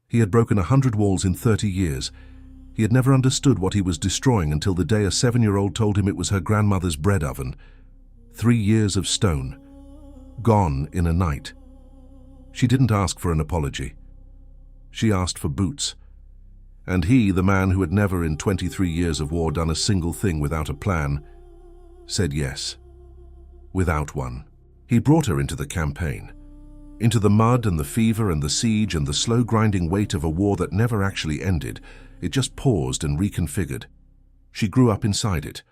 He had broken 100 walls in 30 years. He had never understood what he was destroying until the day a 7-year-old told him it was her grandmother's bread oven. 3 years of stone, gone in a night. She didn't ask for an apology. She asked for boots. And he, the man who had never in 23 years of war done a single thing without a plan, said yes. Without one. He brought her into the campaign, into the mud and the fever and the siege and the slow grinding weight of a war that never actually ended. It just paused and reconfigured. She grew up inside it.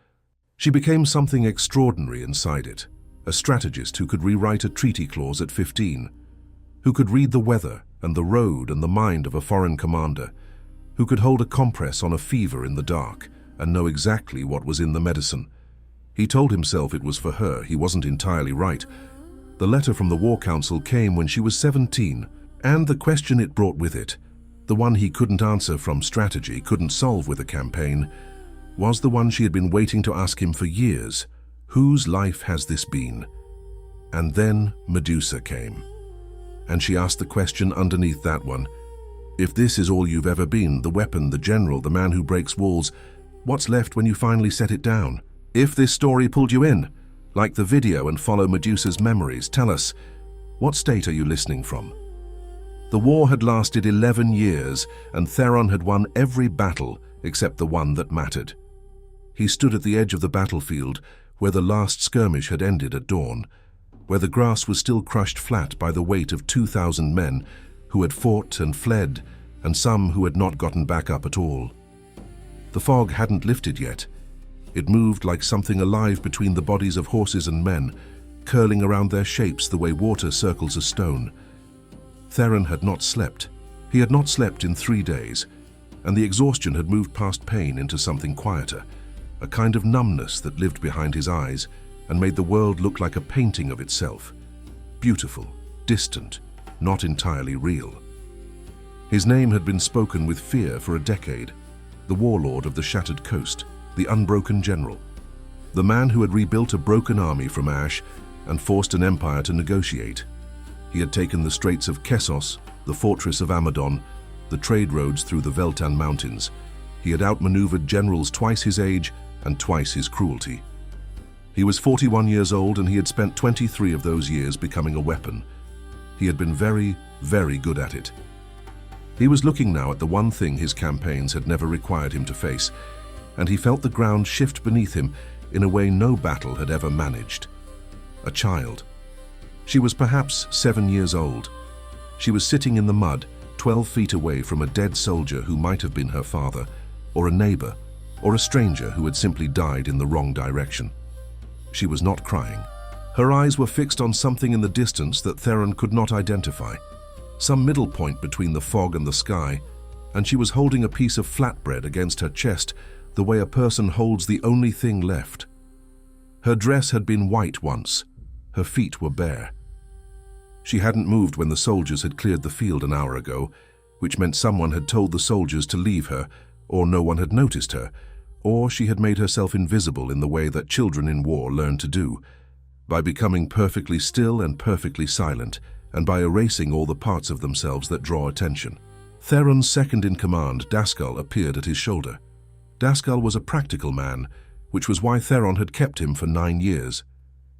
She became something extraordinary inside it, a strategist who could rewrite a treaty clause at 15, who could read the weather and the road and the mind of a foreign commander, who could hold a compress on a fever in the dark and know exactly what was in the medicine. He told himself it was for her. He wasn't entirely right. The letter from the War Council came when she was 17, and the question it brought with it, the one he couldn't answer from strategy, couldn't solve with a campaign, was the one she had been waiting to ask him for years. Whose life has this been? And then Medusa came. And she asked the question underneath that one. If this is all you've ever been, the weapon, the general, the man who breaks walls, what's left when you finally set it down? If this story pulled you in, like the video and follow Medusa's Memories, tell us, what state are you listening from? The war had lasted 11 years, and Theron had won every battle except the one that mattered. He stood at the edge of the battlefield where the last skirmish had ended at dawn, where the grass was still crushed flat by the weight of 2,000 men who had fought and fled, and some who had not gotten back up at all. The fog hadn't lifted yet. It moved like something alive between the bodies of horses and men, curling around their shapes the way water circles a stone. Theron had not slept. He had not slept in 3 days, and the exhaustion had moved past pain into something quieter, a kind of numbness that lived behind his eyes and made the world look like a painting of itself. Beautiful, distant, not entirely real. His name had been spoken with fear for a decade, the warlord of the shattered coast, the unbroken general, the man who had rebuilt a broken army from ash and forced an empire to negotiate. He had taken the Straits of Kessos, the fortress of Amadon, the trade roads through the Veltan Mountains. He had outmaneuvered generals twice his age and twice his cruelty. He was 41 years old, and he had spent 23 of those years becoming a weapon. He had been very, very good at it. He was looking now at the one thing his campaigns had never required him to face, and he felt the ground shift beneath him in a way no battle had ever managed. A child. She was perhaps 7 years old. She was sitting in the mud, 12 feet away from a dead soldier who might have been her father, or a neighbor, or a stranger who had simply died in the wrong direction. She was not crying. Her eyes were fixed on something in the distance that Theron could not identify, some middle point between the fog and the sky, and she was holding a piece of flatbread against her chest the way a person holds the only thing left. Her dress had been white once. Her feet were bare. She hadn't moved when the soldiers had cleared the field an hour ago, which meant someone had told the soldiers to leave her, or no one had noticed her, or she had made herself invisible in the way that children in war learn to do, by becoming perfectly still and perfectly silent, and by erasing all the parts of themselves that draw attention. Theron's second-in-command, Daskal, appeared at his shoulder. Daskal was a practical man, which was why Theron had kept him for 9 years.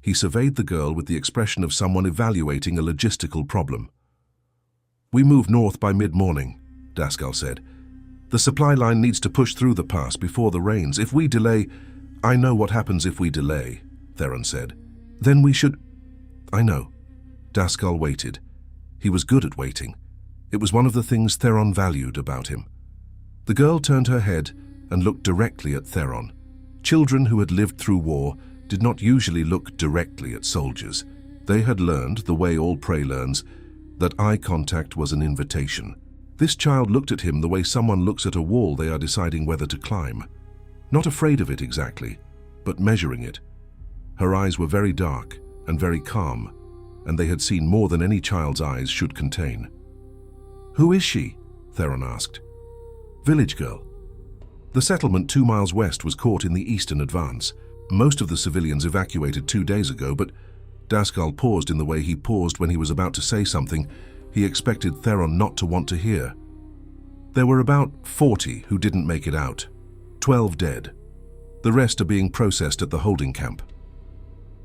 He surveyed the girl with the expression of someone evaluating a logistical problem. "We move north by mid-morning," Daskal said. "The supply line needs to push through the pass before the rains. If we delay—" "I know what happens if we delay," Theron said. "Then we should—" "I know." Daskal waited. He was good at waiting. It was one of the things Theron valued about him. The girl turned her head and looked directly at Theron. Children who had lived through war did not usually look directly at soldiers. They had learned, the way all prey learns, that eye contact was an invitation. This child looked at him the way someone looks at a wall they are deciding whether to climb. Not afraid of it exactly, but measuring it. Her eyes were very dark and very calm, and they had seen more than any child's eyes should contain. "Who is she?" Theron asked. "Village girl." The settlement 2 miles west was caught in the eastern advance. Most of the civilians evacuated 2 days ago, but Daskal paused in the way he paused when he was about to say something he expected Theron not to want to hear. There were about 40 who didn't make it out, 12 dead. The rest are being processed at the holding camp.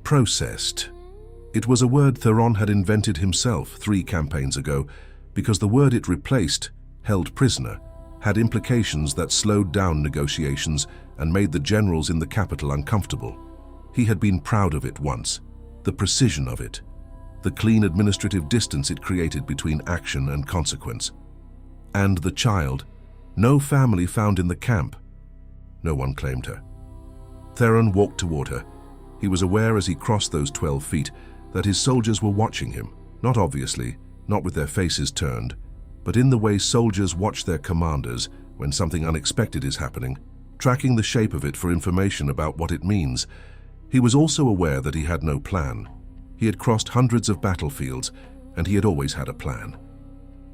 Processed. It was a word Theron had invented himself 3 campaigns ago because the word it replaced, held prisoner, had implications that slowed down negotiations and made the generals in the capital uncomfortable. He had been proud of it once, the precision of it, the clean administrative distance it created between action and consequence. And the child, no family found in the camp. No one claimed her. Theron walked toward her. He was aware as he crossed those 12 feet that his soldiers were watching him, not obviously, not with their faces turned, but in the way soldiers watch their commanders when something unexpected is happening, tracking the shape of it for information about what it means. He was also aware that he had no plan. He had crossed hundreds of battlefields, and he had always had a plan.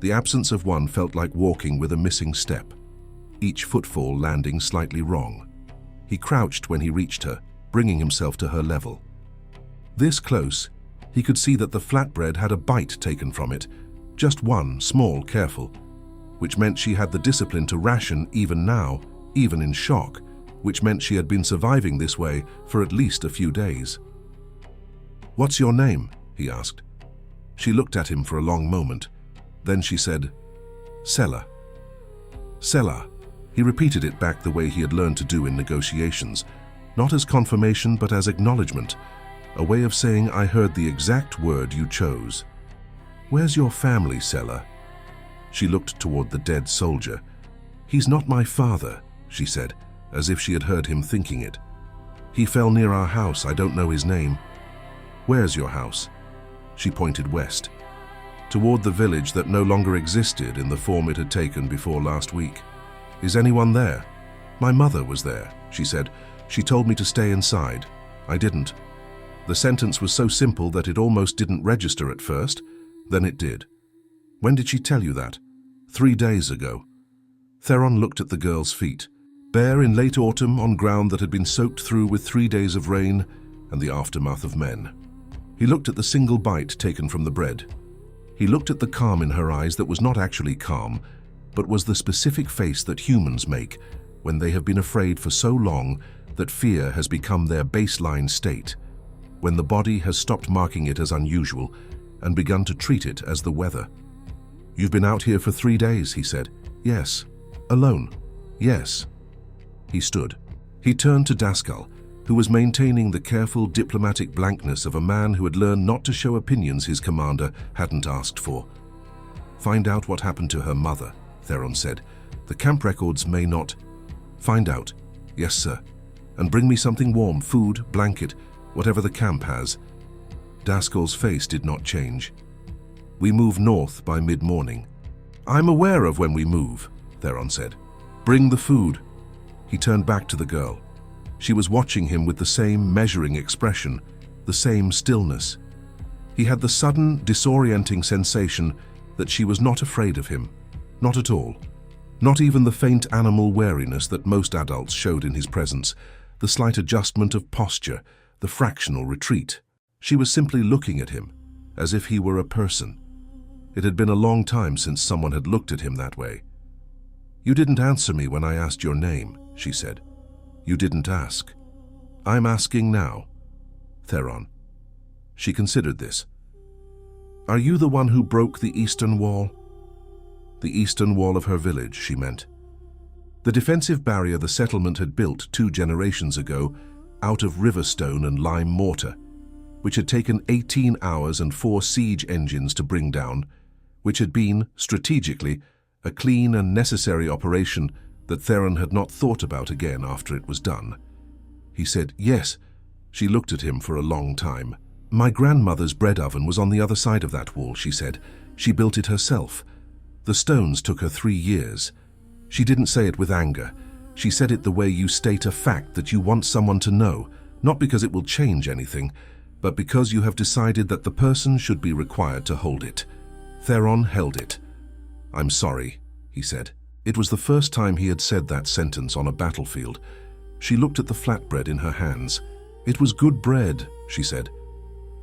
The absence of one felt like walking with a missing step, each footfall landing slightly wrong. He crouched when he reached her, bringing himself to her level. This close, he could see that the flatbread had a bite taken from it, just one, small, careful, which meant she had the discipline to ration even now, even in shock, which meant she had been surviving this way for at least a few days. "What's your name?" he asked. She looked at him for a long moment. Then she said, "Sela." "Sela." He repeated it back the way he had learned to do in negotiations, not as confirmation but as acknowledgement, a way of saying, "I heard the exact word you chose." "Where's your family, Sela?" She looked toward the dead soldier. "He's not my father," she said, as if she had heard him thinking it. "He fell near our house. I don't know his name." "Where's your house?" She pointed west, toward the village that no longer existed in the form it had taken before last week. "Is anyone there?" "My mother was there," she said. "She told me to stay inside. I didn't." The sentence was so simple that it almost didn't register at first. Then it did. "When did she tell you that?" 3 days ago." Theron looked at the girl's feet, bare in late autumn on ground that had been soaked through with 3 days of rain and the aftermath of men. He looked at the single bite taken from the bread. He looked at the calm in her eyes that was not actually calm, but was the specific face that humans make when they have been afraid for so long that fear has become their baseline state, when the body has stopped marking it as unusual and begun to treat it as the weather. "You've been out here for 3 days," he said. "Yes." "Alone?" "Yes." He stood. He turned to Daskal, who was maintaining the careful diplomatic blankness of a man who had learned not to show opinions his commander hadn't asked for. "Find out what happened to her mother," Theron said. "The camp records may not—" "Find out." "Yes, sir. And bring me something warm, food, blanket, whatever the camp has." Daskal's face did not change. "We move north by mid-morning." "I'm aware of when we move," Theron said. "Bring the food." He turned back to the girl. She was watching him with the same measuring expression, the same stillness. He had the sudden, disorienting sensation that she was not afraid of him. Not at all. Not even the faint animal wariness that most adults showed in his presence, the slight adjustment of posture, the fractional retreat. She was simply looking at him, as if he were a person. It had been a long time since someone had looked at him that way. "You didn't answer me when I asked your name," she said. "You didn't ask." "I'm asking now." "Theron." She considered this. "Are you the one who broke the eastern wall?" The eastern wall of her village, she meant. The defensive barrier the settlement had built 2 generations ago out of river stone and lime mortar, which had taken 18 hours and 4 siege engines to bring down, which had been, strategically, a clean and necessary operation that Theron had not thought about again after it was done. He said, "Yes." She looked at him for a long time. "My grandmother's bread oven was on the other side of that wall," she said. "She built it herself. The stones took her 3 years. She didn't say it with anger. She said it the way you state a fact that you want someone to know, not because it will change anything, but because you have decided that the person should be required to hold it." Theron held it. "I'm sorry," he said. It was the first time he had said that sentence on a battlefield. She looked at the flatbread in her hands. "It was good bread," she said.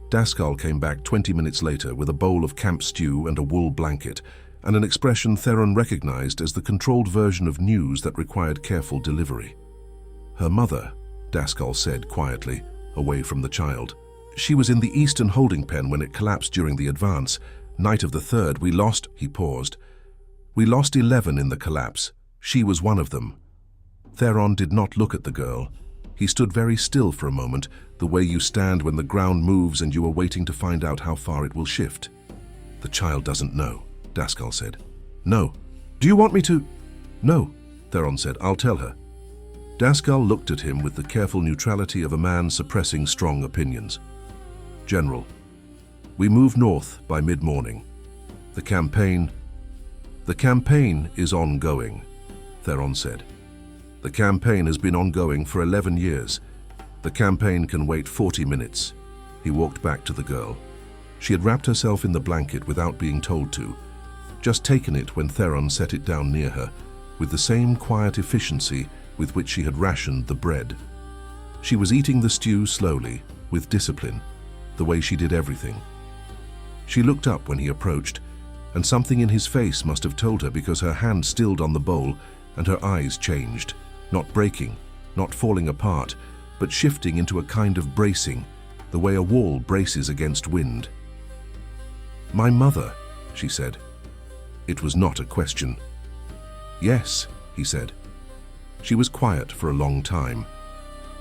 Daskal came back 20 minutes later with a bowl of camp stew and a wool blanket, and an expression Theron recognized as the controlled version of news that required careful delivery. "Her mother," Daskal said quietly, away from the child. "She was in the eastern holding pen when it collapsed during the advance. Night of the 3rd, we lost—" He paused. "We lost 11 in the collapse. She was one of them." Theron did not look at the girl. He stood very still for a moment, the way you stand when the ground moves and you are waiting to find out how far it will shift. "The child doesn't know," Daskal said. "No. Do you want me to—" "No," Theron said. "I'll tell her." Daskal looked at him with the careful neutrality of a man suppressing strong opinions. "General, we move north by mid-morning. The campaign is ongoing," Theron said. "The campaign has been ongoing for 11 years. The campaign can wait 40 minutes. He walked back to the girl. She had wrapped herself in the blanket without being told to, just taken it when Theron set it down near her, with the same quiet efficiency with which she had rationed the bread. She was eating the stew slowly, with discipline, the way she did everything. She looked up when he approached, and something in his face must have told her, because her hand stilled on the bowl and her eyes changed, not breaking, not falling apart, but shifting into a kind of bracing, the way a wall braces against wind. "My mother," she said. It was not a question. "Yes," he said. She was quiet for a long time.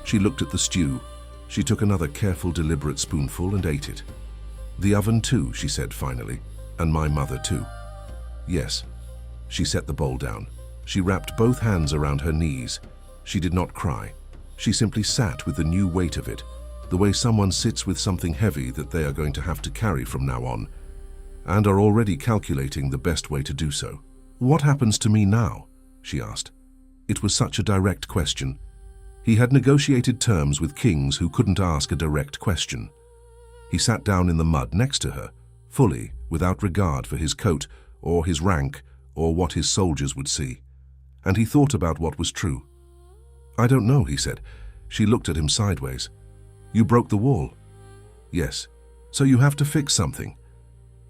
She looked at the stew. She took another careful, deliberate spoonful and ate it. "The oven too," she said finally, "and my mother too." "Yes." She set the bowl down. She wrapped both hands around her knees. She did not cry. She simply sat with the new weight of it, the way someone sits with something heavy that they are going to have to carry from now on, and are already calculating the best way to do so. "What happens to me now?" she asked. It was such a direct question. He had negotiated terms with kings who couldn't ask a direct question. He sat down in the mud next to her, fully, without regard for his coat or his rank or what his soldiers would see. And he thought about what was true. "I don't know," he said. She looked at him sideways. "You broke the wall." "Yes. So you have to fix something."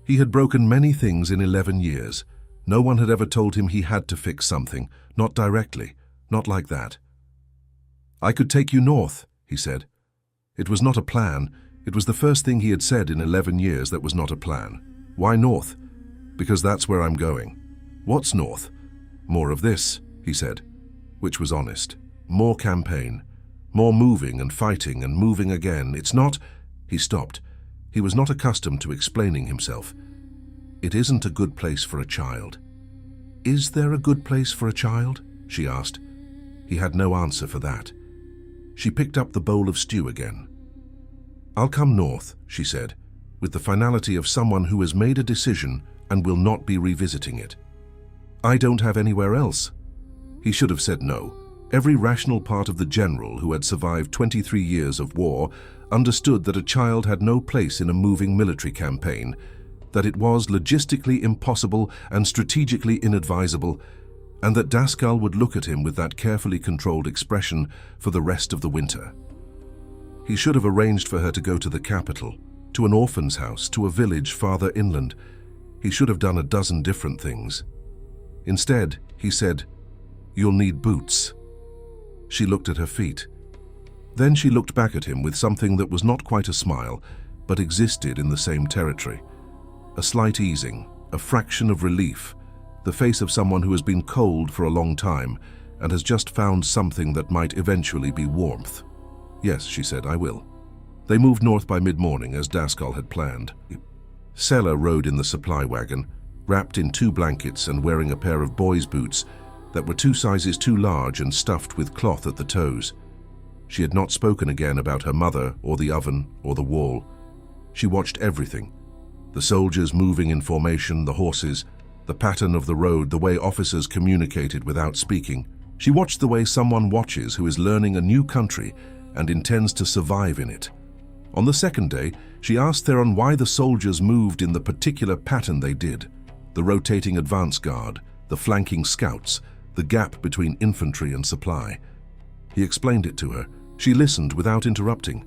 He had broken many things in 11 years. No one had ever told him he had to fix something, not directly, not like that. "I could take you north," he said. It was not a plan. It was the first thing he had said in 11 years that was not a plan. "Why north?" "Because that's where I'm going." "What's north?" "More of this," he said, which was honest. "More campaign. More moving and fighting and moving again. It's not—" He stopped. He was not accustomed to explaining himself. "It isn't a good place for a child." "Is there a good place for a child?" she asked. He had no answer for that. She picked up the bowl of stew again. "I'll come north," she said, with the finality of someone who has made a decision and will not be revisiting it. "I don't have anywhere else." He should have said no. Every rational part of the general who had survived 23 years of war understood that a child had no place in a moving military campaign, that it was logistically impossible and strategically inadvisable, and that Daskal would look at him with that carefully controlled expression for the rest of the winter. He should have arranged for her to go to the capital, to an orphan's house, to a village farther inland. He should have done a dozen different things. Instead, he said, "You'll need boots." She looked at her feet. Then she looked back at him with something that was not quite a smile, but existed in the same territory. A slight easing, a fraction of relief, the face of someone who has been cold for a long time and has just found something that might eventually be warmth. "Yes," she said, "I will." They moved north by mid-morning, as Daskal had planned. Sela rode in the supply wagon, wrapped in 2 blankets and wearing a pair of boys' boots that were 2 sizes too large and stuffed with cloth at the toes. She had not spoken again about her mother or the oven or the wall. She watched everything. The soldiers moving in formation, the horses, the pattern of the road, the way officers communicated without speaking. She watched the way someone watches who is learning a new country and intends to survive in it. On the second day, she asked Theron why the soldiers moved in the particular pattern they did. The rotating advance guard, the flanking scouts, the gap between infantry and supply. He explained it to her. She listened without interrupting,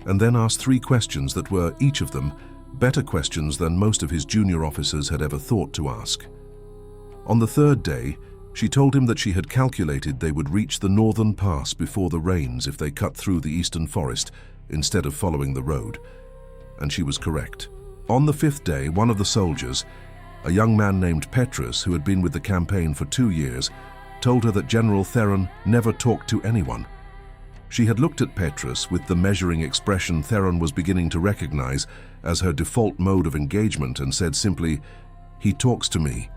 and then asked 3 questions that were, each of them, better questions than most of his junior officers had ever thought to ask. On the third day, she told him that she had calculated they would reach the northern pass before the rains if they cut through the eastern forest instead of following the road. And she was correct. On the fifth day, one of the soldiers, a young man named Petrus who had been with the campaign for 2 years, told her that General Theron never talked to anyone. She had looked at Petrus with the measuring expression Theron was beginning to recognize as her default mode of engagement and said simply, "He talks to me."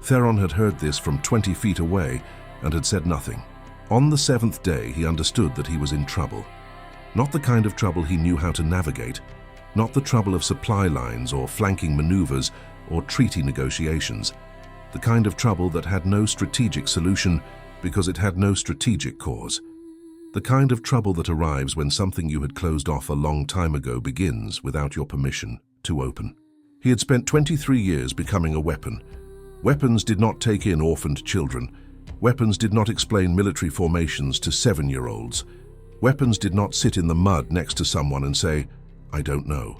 Theron had heard this from 20 feet away and had said nothing. On the seventh day, he understood that he was in trouble. Not the kind of trouble he knew how to navigate, not the trouble of supply lines or flanking maneuvers or treaty negotiations, the kind of trouble that had no strategic solution because it had no strategic cause. The kind of trouble that arrives when something you had closed off a long time ago begins, without your permission, to open. He had spent 23 years becoming a weapon. Weapons did not take in orphaned children. Weapons did not explain military formations to 7-year-olds. Weapons did not sit in the mud next to someone and say, "I don't know."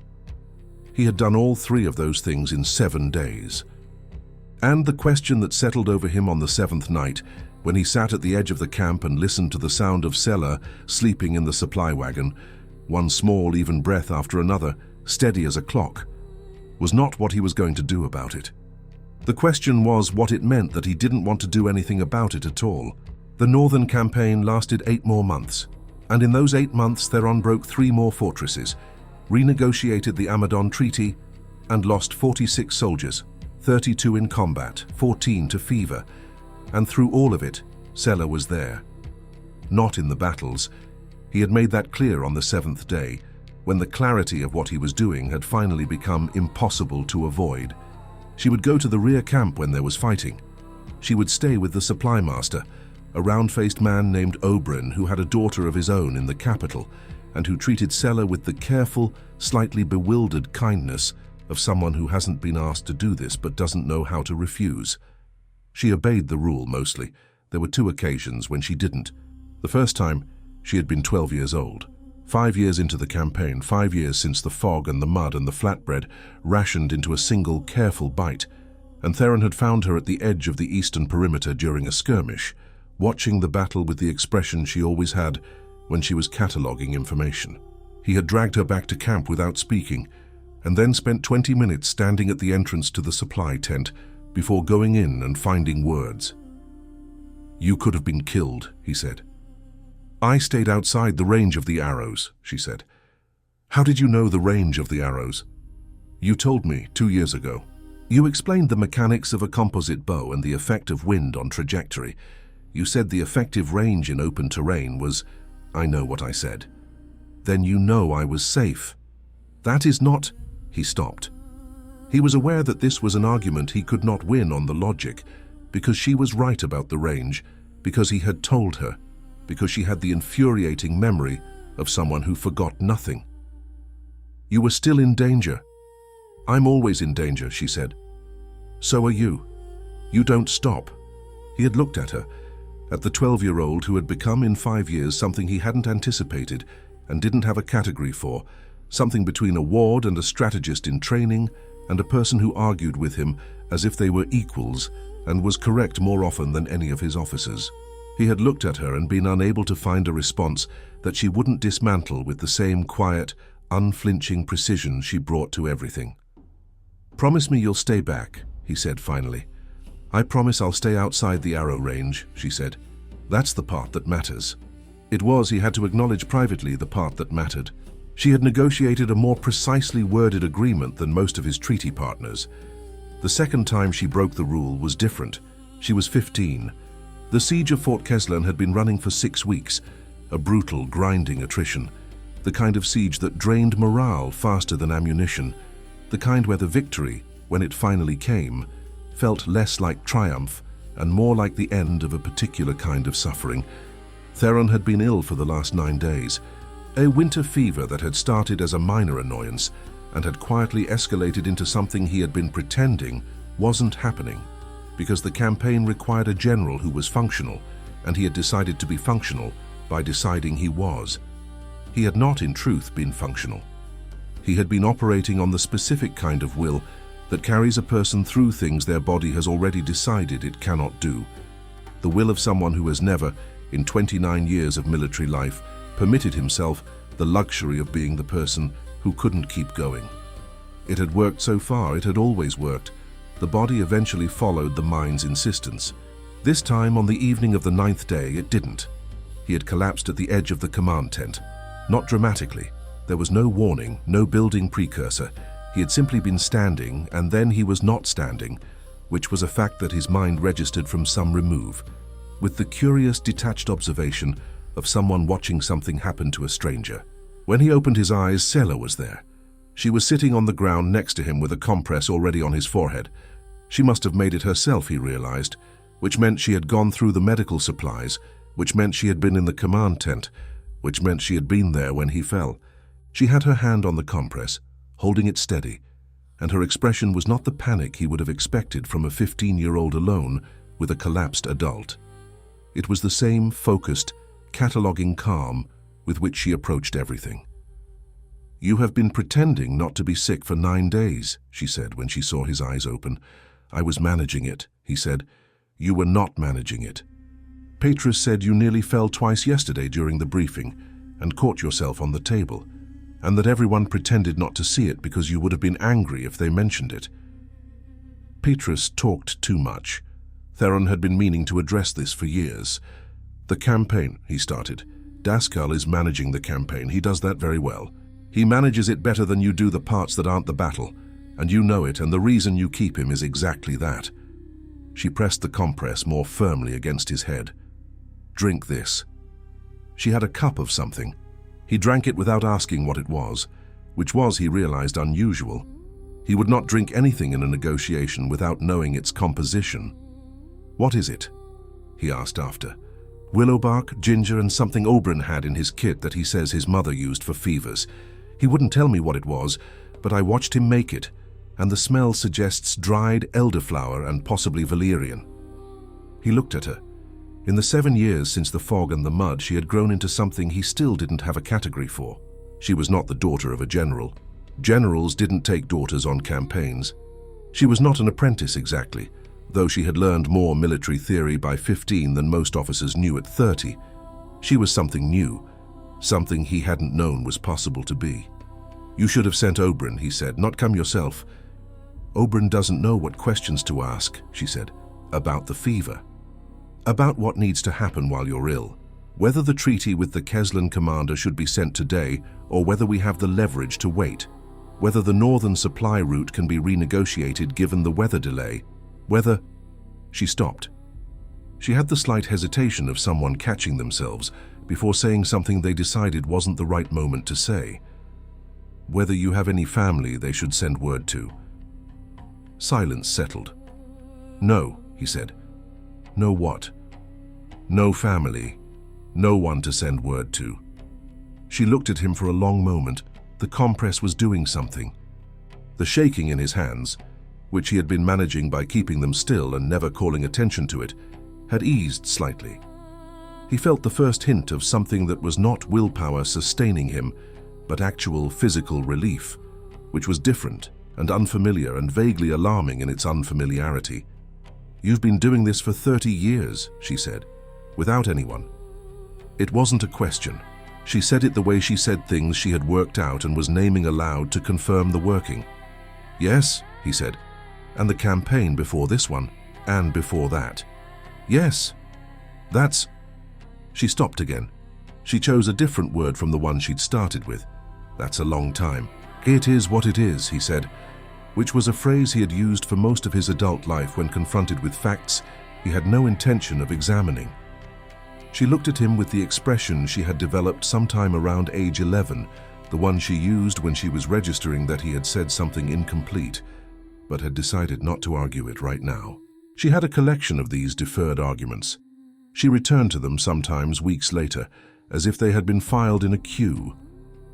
He had done all 3 of those things in 7 days. And the question that settled over him on the 7th night, when he sat at the edge of the camp and listened to the sound of Sella sleeping in the supply wagon, one small, even breath after another, steady as a clock, was not what he was going to do about it. The question was what it meant that he didn't want to do anything about it at all. The northern campaign lasted 8 more months, and in those 8 months Theron broke 3 more fortresses, renegotiated the Amadon Treaty, and lost 46 soldiers, 32 in combat, 14 to fever, and through all of it, Sella was there. Not in the battles. He had made that clear on the 7th day, when the clarity of what he was doing had finally become impossible to avoid. She would go to the rear camp when there was fighting. She would stay with the supply master, a round-faced man named Oberyn who had a daughter of his own in the capital and who treated Sella with the careful, slightly bewildered kindness of someone who hasn't been asked to do this but doesn't know how to refuse. She obeyed the rule mostly. There were 2 occasions when she didn't. The first time, she had been 12 years old. 5 years into the campaign, 5 years since the fog and the mud and the flatbread rationed into a single careful bite, and Theron had found her at the edge of the eastern perimeter during a skirmish, watching the battle with the expression she always had when she was cataloguing information. He had dragged her back to camp without speaking, and then spent 20 minutes standing at the entrance to the supply tent before going in and finding words. "You could have been killed," he said. "I stayed outside the range of the arrows," she said. "How did you know the range of the arrows?" "You told me 2 years ago. You explained the mechanics of a composite bow and the effect of wind on trajectory. You said the effective range in open terrain was—" "I know what I said." "Then you know I was safe." "That is not—" He stopped. He was aware that this was an argument he could not win on the logic, because she was right about the range, because he had told her, because she had the infuriating memory of someone who forgot nothing. "You were still in danger." "I'm always in danger," she said. "So are you. You don't stop." He had looked at her, at the 12-year-old who had become in 5 years something he hadn't anticipated and didn't have a category for, something between a ward and a strategist in training and a person who argued with him as if they were equals and was correct more often than any of his officers. He had looked at her and been unable to find a response that she wouldn't dismantle with the same quiet, unflinching precision she brought to everything. "Promise me you'll stay back," he said finally. "I promise I'll stay outside the arrow range," she said. "That's the part that matters." It was, he had to acknowledge privately, the part that mattered. She had negotiated a more precisely worded agreement than most of his treaty partners. The second time she broke the rule was different. She was 15. The siege of Fort Keslan had been running for 6 weeks, a brutal, grinding attrition, the kind of siege that drained morale faster than ammunition, the kind where the victory, when it finally came, felt less like triumph and more like the end of a particular kind of suffering. Theron had been ill for the last 9 days, a winter fever that had started as a minor annoyance and had quietly escalated into something he had been pretending wasn't happening, because the campaign required a general who was functional, and he had decided to be functional by deciding he was. He had not, in truth, been functional. He had been operating on the specific kind of will that carries a person through things their body has already decided it cannot do. The will of someone who has never, in 29 years of military life, permitted himself the luxury of being the person who couldn't keep going. It had worked so far, it had always worked. The body eventually followed the mind's insistence. This time, on the evening of the 9th day, it didn't. He had collapsed at the edge of the command tent. Not dramatically. There was no warning, no building precursor. He had simply been standing, and then he was not standing, which was a fact that his mind registered from some remove, with the curious, detached observation of someone watching something happen to a stranger. When he opened his eyes, Sela was there. She was sitting on the ground next to him with a compress already on his forehead. She must have made it herself, he realized, which meant she had gone through the medical supplies, which meant she had been in the command tent, which meant she had been there when he fell. She had her hand on the compress, holding it steady, and her expression was not the panic he would have expected from a 15-year-old alone with a collapsed adult. It was the same focused, cataloging calm with which she approached everything. "You have been pretending not to be sick for 9 days, she said when she saw his eyes open. "I was managing it," he said. "You were not managing it. Petrus said you nearly fell twice yesterday during the briefing and caught yourself on the table, and that everyone pretended not to see it because you would have been angry if they mentioned it." Petrus talked too much. Theron had been meaning to address this for years. "The campaign," he started. "Daskal is managing the campaign. He does that very well. He manages it better than you do the parts that aren't the battle, and you know it, and the reason you keep him is exactly that." She pressed the compress more firmly against his head. "Drink this." She had a cup of something. He drank it without asking what it was, which was, he realized, unusual. He would not drink anything in a negotiation without knowing its composition. "What is it?" he asked after. "Willow bark, ginger, and something Oberyn had in his kit that he says his mother used for fevers. He wouldn't tell me what it was, but I watched him make it, and the smell suggests dried elderflower and possibly valerian." He looked at her. In the 7 years since the fog and the mud, she had grown into something he still didn't have a category for. She was not the daughter of a general. Generals didn't take daughters on campaigns. She was not an apprentice exactly, though she had learned more military theory by 15 than most officers knew at 30. She was something new, something he hadn't known was possible to be. "You should have sent Oberyn," he said, "not come yourself." "Oberyn doesn't know what questions to ask," she said. "About the fever. About what needs to happen while you're ill. Whether the treaty with the Keslan commander should be sent today, or whether we have the leverage to wait. Whether the northern supply route can be renegotiated given the weather delay. Whether—" She stopped. She had the slight hesitation of someone catching themselves before saying something they decided wasn't the right moment to say. "Whether you have any family they should send word to." Silence settled. "No," he said. "No what?" "No family. No one to send word to." She looked at him for a long moment. The compress was doing something. The shaking in his hands, which he had been managing by keeping them still and never calling attention to it, had eased slightly. He felt the first hint of something that was not willpower sustaining him, but actual physical relief, which was different and unfamiliar and vaguely alarming in its unfamiliarity. "You've been doing this for 30 years, she said, "without anyone." It wasn't a question. She said it the way she said things she had worked out and was naming aloud to confirm the working. "Yes," he said, "and the campaign before this one, and before that." "Yes, that's—" She stopped again. She chose a different word from the one she'd started with. "That's a long time." "It is what it is," he said, which was a phrase he had used for most of his adult life when confronted with facts he had no intention of examining. She looked at him with the expression she had developed sometime around age 11, the one she used when she was registering that he had said something incomplete, but had decided not to argue it right now. She had a collection of these deferred arguments. She returned to them sometimes weeks later, as if they had been filed in a queue.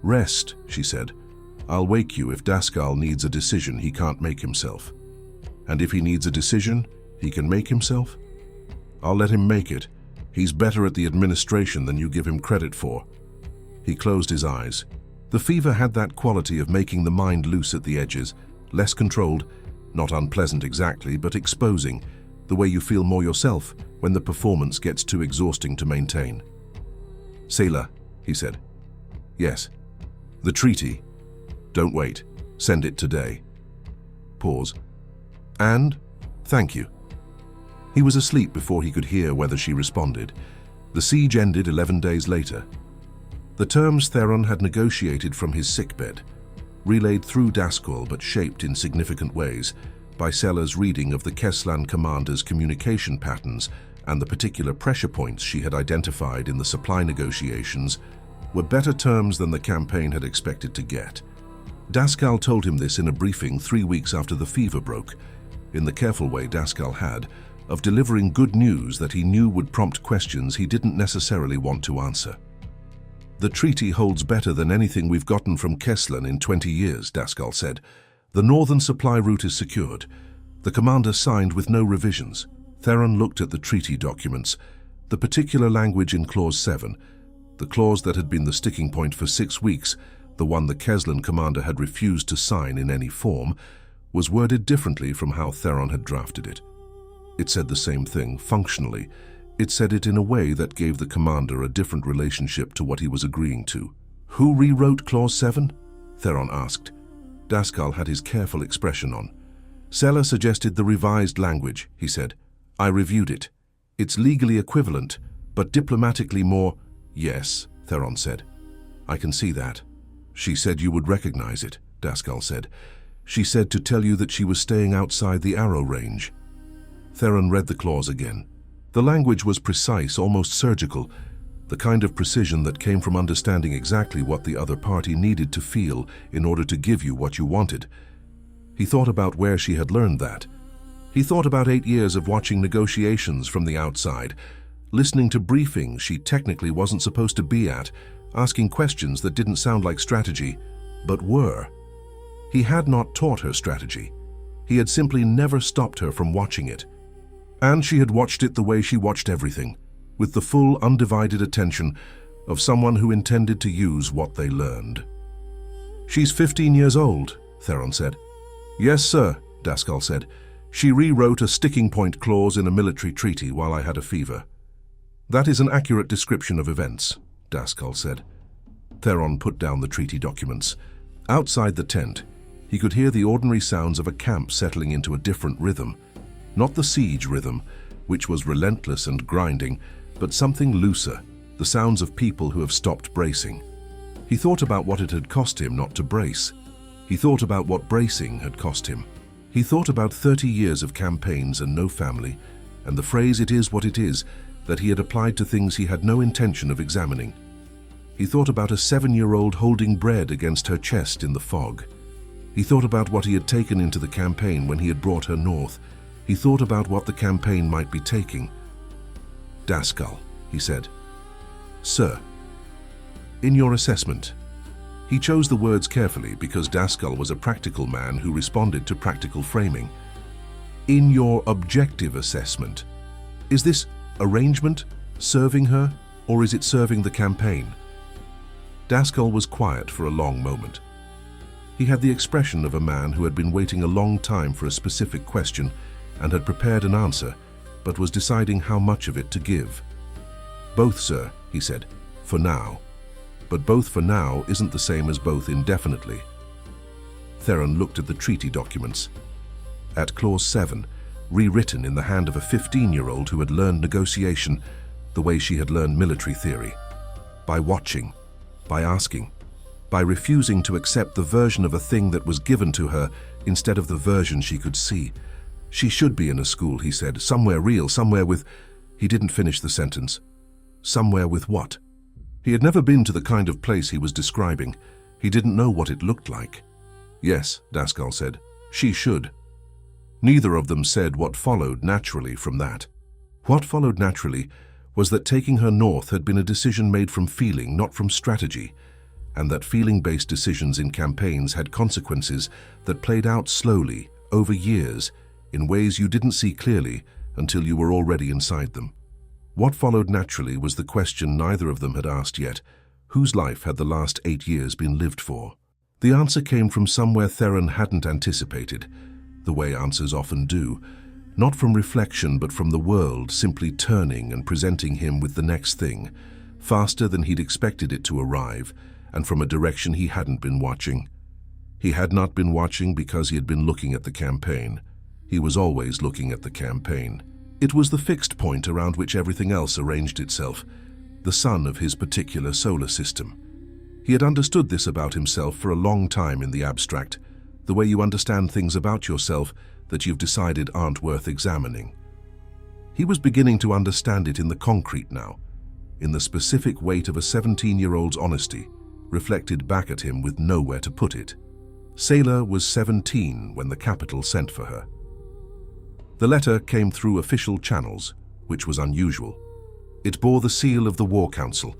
"Rest," she said. "I'll wake you if Daskal needs a decision he can't make himself. And if he needs a decision he can make himself, I'll let him make it. He's better at the administration than you give him credit for." He closed his eyes. The fever had that quality of making the mind loose at the edges, less controlled, Not unpleasant exactly, but exposing, the way you feel more yourself when the performance gets too exhausting to maintain. "Sailor," he said. "Yes." "The treaty." "Don't wait. Send it today." Pause. "And? Thank you." He was asleep before he could hear whether she responded. The siege ended 11 days later. The terms Theron had negotiated from his sickbed, relayed through Daskal but shaped in significant ways by Sella's reading of the Keslan commander's communication patterns and the particular pressure points she had identified in the supply negotiations, were better terms than the campaign had expected to get. Daskal told him this in a briefing 3 weeks after the fever broke, in the careful way Daskal had of delivering good news that he knew would prompt questions he didn't necessarily want to answer. "The treaty holds better than anything we've gotten from Keslan in 20 years, Daskal said. "The northern supply route is secured. The commander signed with no revisions." Theron looked at the treaty documents, the particular language in Clause 7, the clause that had been the sticking point for 6 weeks, the one the Keslan commander had refused to sign in any form, was worded differently from how Theron had drafted it. It said the same thing, functionally. It said it in a way that gave the commander a different relationship to what he was agreeing to. "Who rewrote Clause 7? Theron asked. Daskal had his careful expression on. "Sella suggested the revised language," he said. "I reviewed it. It's legally equivalent, but diplomatically more—" "Yes," Theron said. "I can see that." "She said you would recognize it," Daskal said. "She said to tell you that she was staying outside the arrow range." Theron read the clause again. The language was precise, almost surgical, the kind of precision that came from understanding exactly what the other party needed to feel in order to give you what you wanted. He thought about where she had learned that. He thought about 8 years of watching negotiations from the outside, listening to briefings she technically wasn't supposed to be at, asking questions that didn't sound like strategy, but were. He had not taught her strategy. He had simply never stopped her from watching it. And she had watched it the way she watched everything, with the full, undivided attention of someone who intended to use what they learned. "She's 15 years old," Theron said. "Yes, sir," Daskal said. "She rewrote a sticking point clause in a military treaty while I had a fever." "That is an accurate description of events," Daskal said. Theron put down the treaty documents. Outside the tent, he could hear the ordinary sounds of a camp settling into a different rhythm. Not the siege rhythm, which was relentless and grinding, but something looser, the sounds of people who have stopped bracing. He thought about what it had cost him not to brace. He thought about what bracing had cost him. He thought about 30 years of campaigns and no family, and the phrase "it is what it is" that he had applied to things he had no intention of examining. He thought about a 7-year-old holding bread against her chest in the fog. He thought about what he had taken into the campaign when he had brought her north. He thought about what the campaign might be taking. "Daskal," he said. "Sir, in your assessment." He chose the words carefully because Daskal was a practical man who responded to practical framing. "In your objective assessment, is this arrangement serving her, or is it serving the campaign?" Daskal was quiet for a long moment. He had the expression of a man who had been waiting a long time for a specific question and had prepared an answer, but was deciding how much of it to give. "Both, sir," he said, "for now. But both for now isn't the same as both indefinitely." Theron looked at the treaty documents. At Clause 7, rewritten in the hand of a 15-year-old who had learned negotiation the way she had learned military theory. By watching, by asking, by refusing to accept the version of a thing that was given to her instead of the version she could see. "She should be in a school," he said, "somewhere real, somewhere with—" He didn't finish the sentence. Somewhere with what? He had never been to the kind of place he was describing. He didn't know what it looked like. "Yes," Daskal said, "she should." Neither of them said what followed naturally from that. What followed naturally was that taking her north had been a decision made from feeling, not from strategy, and that feeling-based decisions in campaigns had consequences that played out slowly, over years, in ways you didn't see clearly until you were already inside them. What followed naturally was the question neither of them had asked yet: whose life had the last 8 years been lived for? The answer came from somewhere Theron hadn't anticipated, the way answers often do, not from reflection but from the world simply turning and presenting him with the next thing, faster than he'd expected it to arrive, and from a direction he hadn't been watching. He had not been watching because he had been looking at the campaign. He was always looking at the campaign. It was the fixed point around which everything else arranged itself, the sun of his particular solar system. He had understood this about himself for a long time in the abstract, the way you understand things about yourself that you've decided aren't worth examining. He was beginning to understand it in the concrete now, in the specific weight of a 17-year-old's honesty, reflected back at him with nowhere to put it. Sailor was 17 when the capital sent for her. The letter came through official channels, which was unusual. It bore the seal of the War Council,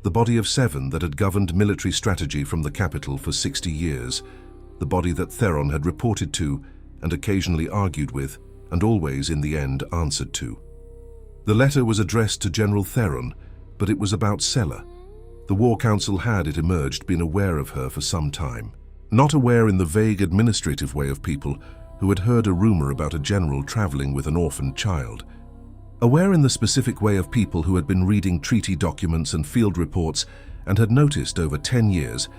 the body of 7 that had governed military strategy from the capital for 60 years, the body that Theron had reported to and occasionally argued with, and always in the end answered to. The letter was addressed to General Theron, but it was about Sela. The War Council had, it emerged, been aware of her for some time. Not aware in the vague administrative way of people who had heard a rumor about a general traveling with an orphaned child. Aware in the specific way of people who had been reading treaty documents and field reports and had noticed over 10 years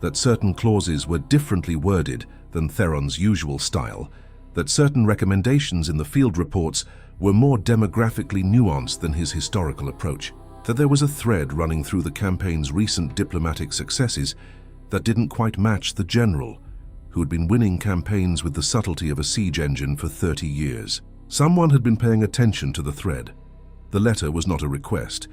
that certain clauses were differently worded than Theron's usual style, that certain recommendations in the field reports were more demographically nuanced than his historical approach, that there was a thread running through the campaign's recent diplomatic successes that didn't quite match the general, who had been winning campaigns with the subtlety of a siege engine for 30 years. Someone had been paying attention to the thread. The letter was not a request.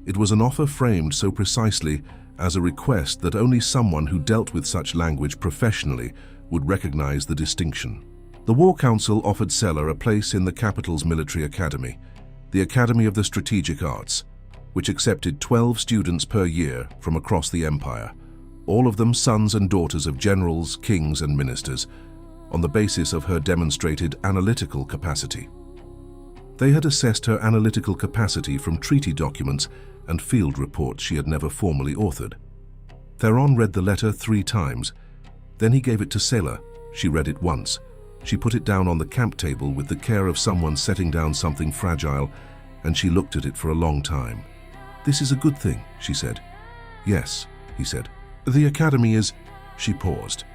It was an offer framed so precisely as a request that only someone who dealt with such language professionally would recognize the distinction. The War Council offered Sela a place in the capital's military academy, the Academy of the Strategic Arts, which accepted 12 students per year from across the empire, all of them sons and daughters of generals, kings, and ministers, on the basis of her demonstrated analytical capacity. They had assessed her analytical capacity from treaty documents and field reports she had never formally authored. Theron read the letter 3 times. Then he gave it to Sela. She read it once. She put it down on the camp table with the care of someone setting down something fragile, and she looked at it for a long time. "This is a good thing," she said. "Yes," he said. "The academy is..." She paused.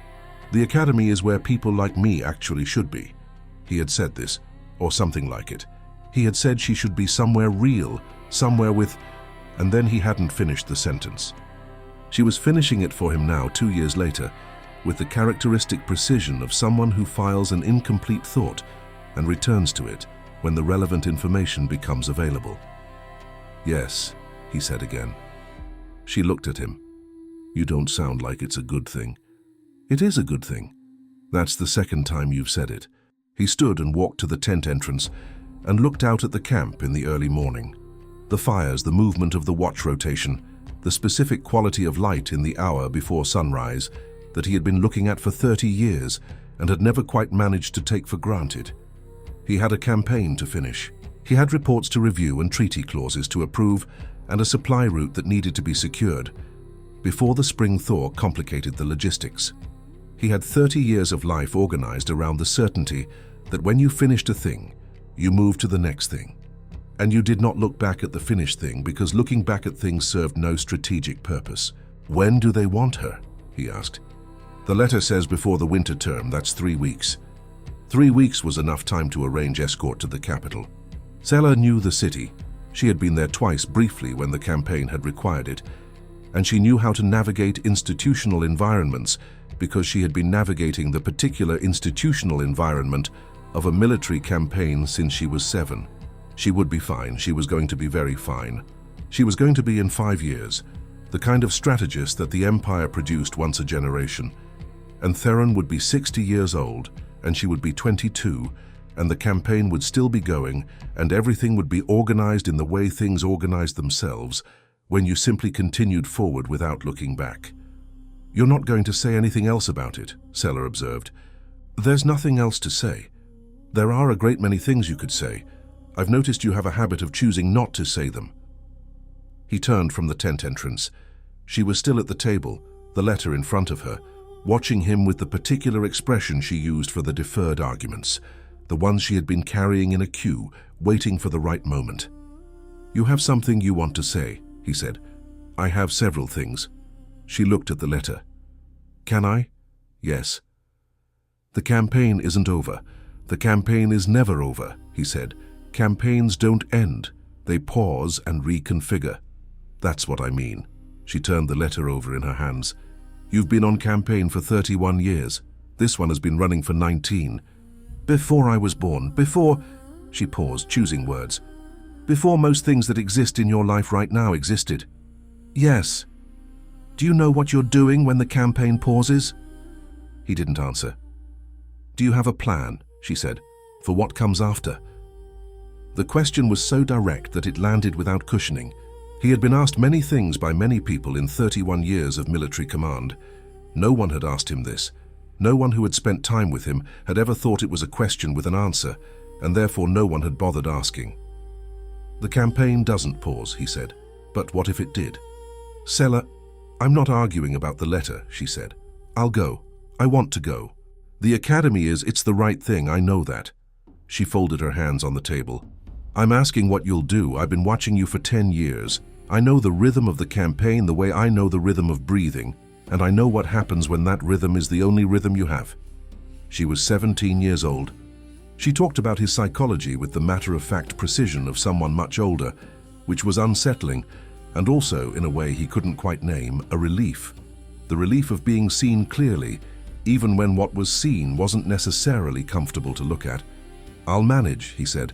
"The academy is where people like me actually should be." He had said this, or something like it. He had said she should be somewhere real, somewhere with... And then he hadn't finished the sentence. She was finishing it for him now, 2 years later, with the characteristic precision of someone who files an incomplete thought and returns to it when the relevant information becomes available. "Yes," he said again. She looked at him. "You don't sound like it's a good thing." "It is a good thing. That's the second time you've said it." He stood and walked to the tent entrance and looked out at the camp in the early morning. The fires, the movement of the watch rotation, the specific quality of light in the hour before sunrise that he had been looking at for 30 years and had never quite managed to take for granted. He had a campaign to finish. He had reports to review and treaty clauses to approve and a supply route that needed to be secured before the spring thaw complicated the logistics. He had 30 years of life organized around the certainty that when you finished a thing, you moved to the next thing. And you did not look back at the finished thing because looking back at things served no strategic purpose. "When do they want her?" he asked. "The letter says before the winter term, that's 3 weeks. 3 weeks was enough time to arrange escort to the capital." Sela knew the city. She had been there twice briefly when the campaign had required it, and she knew how to navigate institutional environments because she had been navigating the particular institutional environment of a military campaign since she was 7. She would be fine. She was going to be very fine. She was going to be in 5 years, the kind of strategist that the Empire produced once a generation. And Theron would be 60 years old, and she would be 22, and the campaign would still be going, and everything would be organized in the way things organized themselves when you simply continued forward without looking back. "You're not going to say anything else about it," Sela observed. "There's nothing else to say. There are a great many things you could say. I've noticed you have a habit of choosing not to say them." He turned from the tent entrance. She was still at the table, the letter in front of her, watching him with the particular expression she used for the deferred arguments, the ones she had been carrying in a queue, waiting for the right moment. "You have something you want to say," he said. "I have several things." She looked at the letter. "Can I?" "Yes." "The campaign isn't over. The campaign is never over," he said. "Campaigns don't end. They pause and reconfigure." "That's what I mean." She turned the letter over in her hands. "You've been on campaign for 31 years. This one has been running for 19. Before I was born, before—" She paused, choosing words. "Before most things that exist in your life right now existed." "Yes." "Do you know what you're doing when the campaign pauses?" He didn't answer. "Do you have a plan," she said, "for what comes after?" The question was so direct that it landed without cushioning. He had been asked many things by many people in 31 years of military command. No one had asked him this. No one who had spent time with him had ever thought it was a question with an answer, and therefore no one had bothered asking. "The campaign doesn't pause," he said. "But what if it did?" "Sela, I'm not arguing about the letter," she said. "I'll go. I want to go. The academy it's the right thing, I know that." She folded her hands on the table. "I'm asking what you'll do. I've been watching you for 10 years. I know the rhythm of the campaign the way I know the rhythm of breathing, and I know what happens when that rhythm is the only rhythm you have." She was 17 years old. She talked about his psychology with the matter-of-fact precision of someone much older, which was unsettling, and also, in a way he couldn't quite name, a relief. The relief of being seen clearly, even when what was seen wasn't necessarily comfortable to look at. "I'll manage," he said.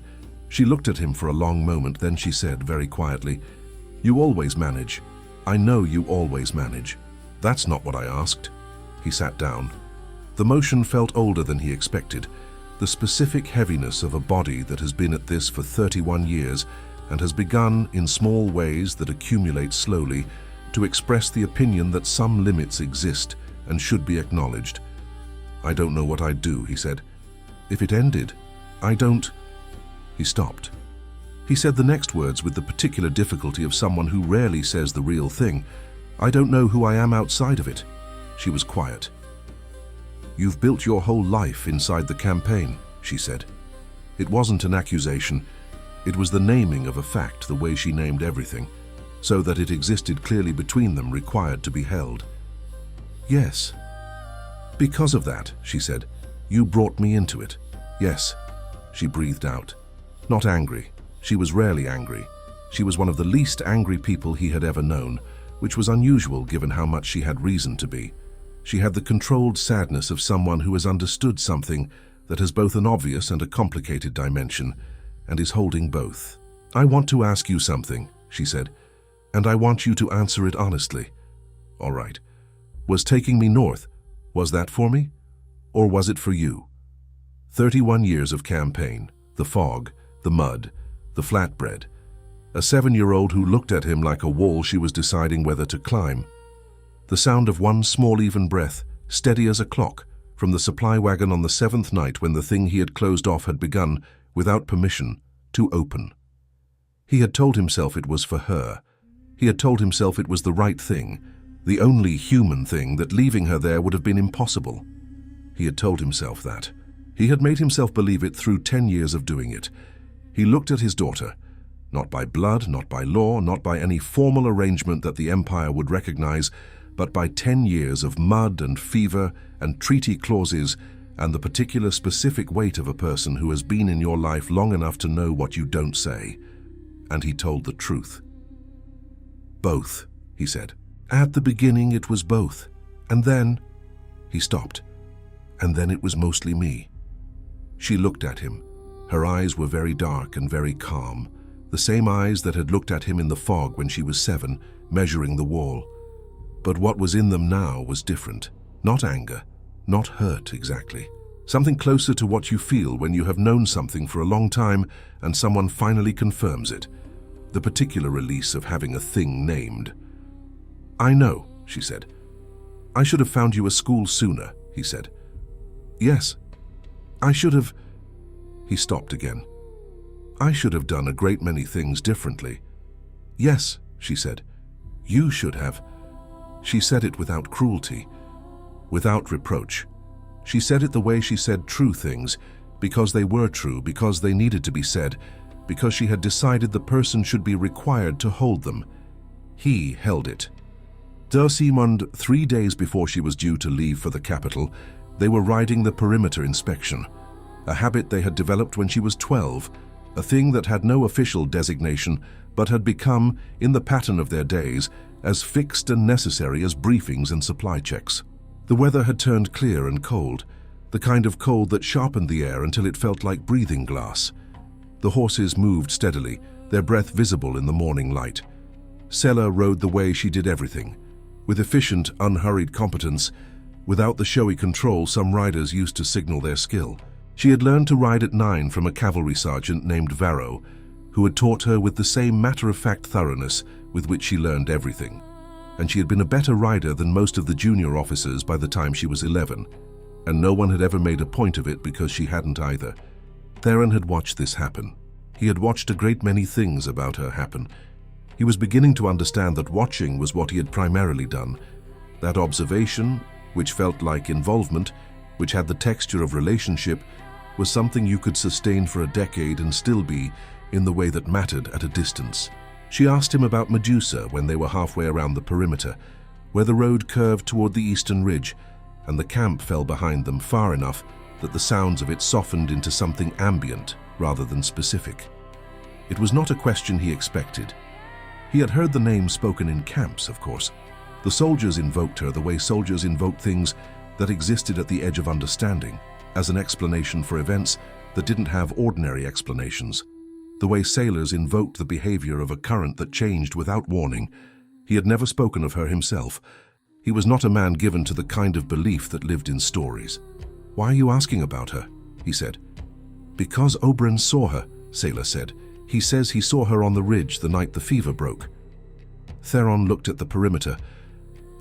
She looked at him for a long moment, then she said very quietly, "You always manage. I know you always manage." "That's not what I asked." He sat down. The motion felt older than he expected, the specific heaviness of a body that has been at this for 31 years and has begun, in small ways that accumulate slowly, to express the opinion that some limits exist and should be acknowledged. "I don't know what I'd do," he said. "If it ended, I don't—" He stopped. He said the next words with the particular difficulty of someone who rarely says the real thing. "I don't know who I am outside of it." She was quiet. "You've built your whole life inside the campaign," she said. It wasn't an accusation. It was the naming of a fact, the way she named everything, so that it existed clearly between them, required to be held. "Yes." "Because of that," she said, "you brought me into it." "Yes." She breathed out. Not angry. She was rarely angry. She was one of the least angry people he had ever known, which was unusual given how much she had reason to be. She had the controlled sadness of someone who has understood something that has both an obvious and a complicated dimension, and is holding both. "I want to ask you something," she said, "and I want you to answer it honestly." "All right. Was taking me north, was that for me? Or was it for you?" 31 years of campaign, the fog, the mud, the flatbread. A 7-year-old who looked at him like a wall she was deciding whether to climb. The sound of one small even breath, steady as a clock, from the supply wagon on the 7th night when the thing he had closed off had begun, without permission, to open. He had told himself it was for her. He had told himself it was the right thing, the only human thing, that leaving her there would have been impossible. He had told himself that. He had made himself believe it through 10 years of doing it. He looked at his daughter, not by blood, not by law, not by any formal arrangement that the Empire would recognize, but by 10 years of mud and fever and treaty clauses and the particular specific weight of a person who has been in your life long enough to know what you don't say. And he told the truth. "Both," he said. "At the beginning it was both. And then—" He stopped. "And then it was mostly me." She looked at him. Her eyes were very dark and very calm, the same eyes that had looked at him in the fog when she was 7, measuring the wall. But what was in them now was different. Not anger, not hurt exactly. Something closer to what you feel when you have known something for a long time and someone finally confirms it. The particular release of having a thing named. "I know," she said. "I should have found you a school sooner," he said. "Yes. I should have—" He stopped again. "I should have done a great many things differently." "Yes," she said. "You should have." She said it without cruelty. without reproach. She said it the way she said true things, because they were true, because they needed to be said, because she had decided the person should be required to hold them. He held it. Simond, 3 days before she was due to leave for the capital, they were riding the perimeter inspection, a habit they had developed when she was 12, a thing that had no official designation but had become, in the pattern of their days, as fixed and necessary as briefings and supply checks. The weather had turned clear and cold, the kind of cold that sharpened the air until it felt like breathing glass. The horses moved steadily, their breath visible in the morning light. Sela rode the way she did everything, with efficient, unhurried competence, without the showy control some riders used to signal their skill. She had learned to ride at 9 from a cavalry sergeant named Varro, who had taught her with the same matter-of-fact thoroughness with which she learned everything. And she had been a better rider than most of the junior officers by the time she was 11, and no one had ever made a point of it because she hadn't either. Theron had watched this happen. He had watched a great many things about her happen. He was beginning to understand that watching was what he had primarily done. That observation, which felt like involvement, which had the texture of relationship, was something you could sustain for a decade and still be, in the way that mattered, at a distance. She asked him about Medusa when they were halfway around the perimeter, where the road curved toward the eastern ridge, and the camp fell behind them far enough that the sounds of it softened into something ambient rather than specific. It was not a question he expected. He had heard the name spoken in camps, of course. The soldiers invoked her the way soldiers invoked things that existed at the edge of understanding, as an explanation for events that didn't have ordinary explanations. The way sailors invoked the behavior of a current that changed without warning. He had never spoken of her himself. He was not a man given to the kind of belief that lived in stories. "Why are you asking about her?" he said. "Because Oberyn saw her," Sela said. "He says he saw her on the ridge the night the fever broke." Theron looked at the perimeter.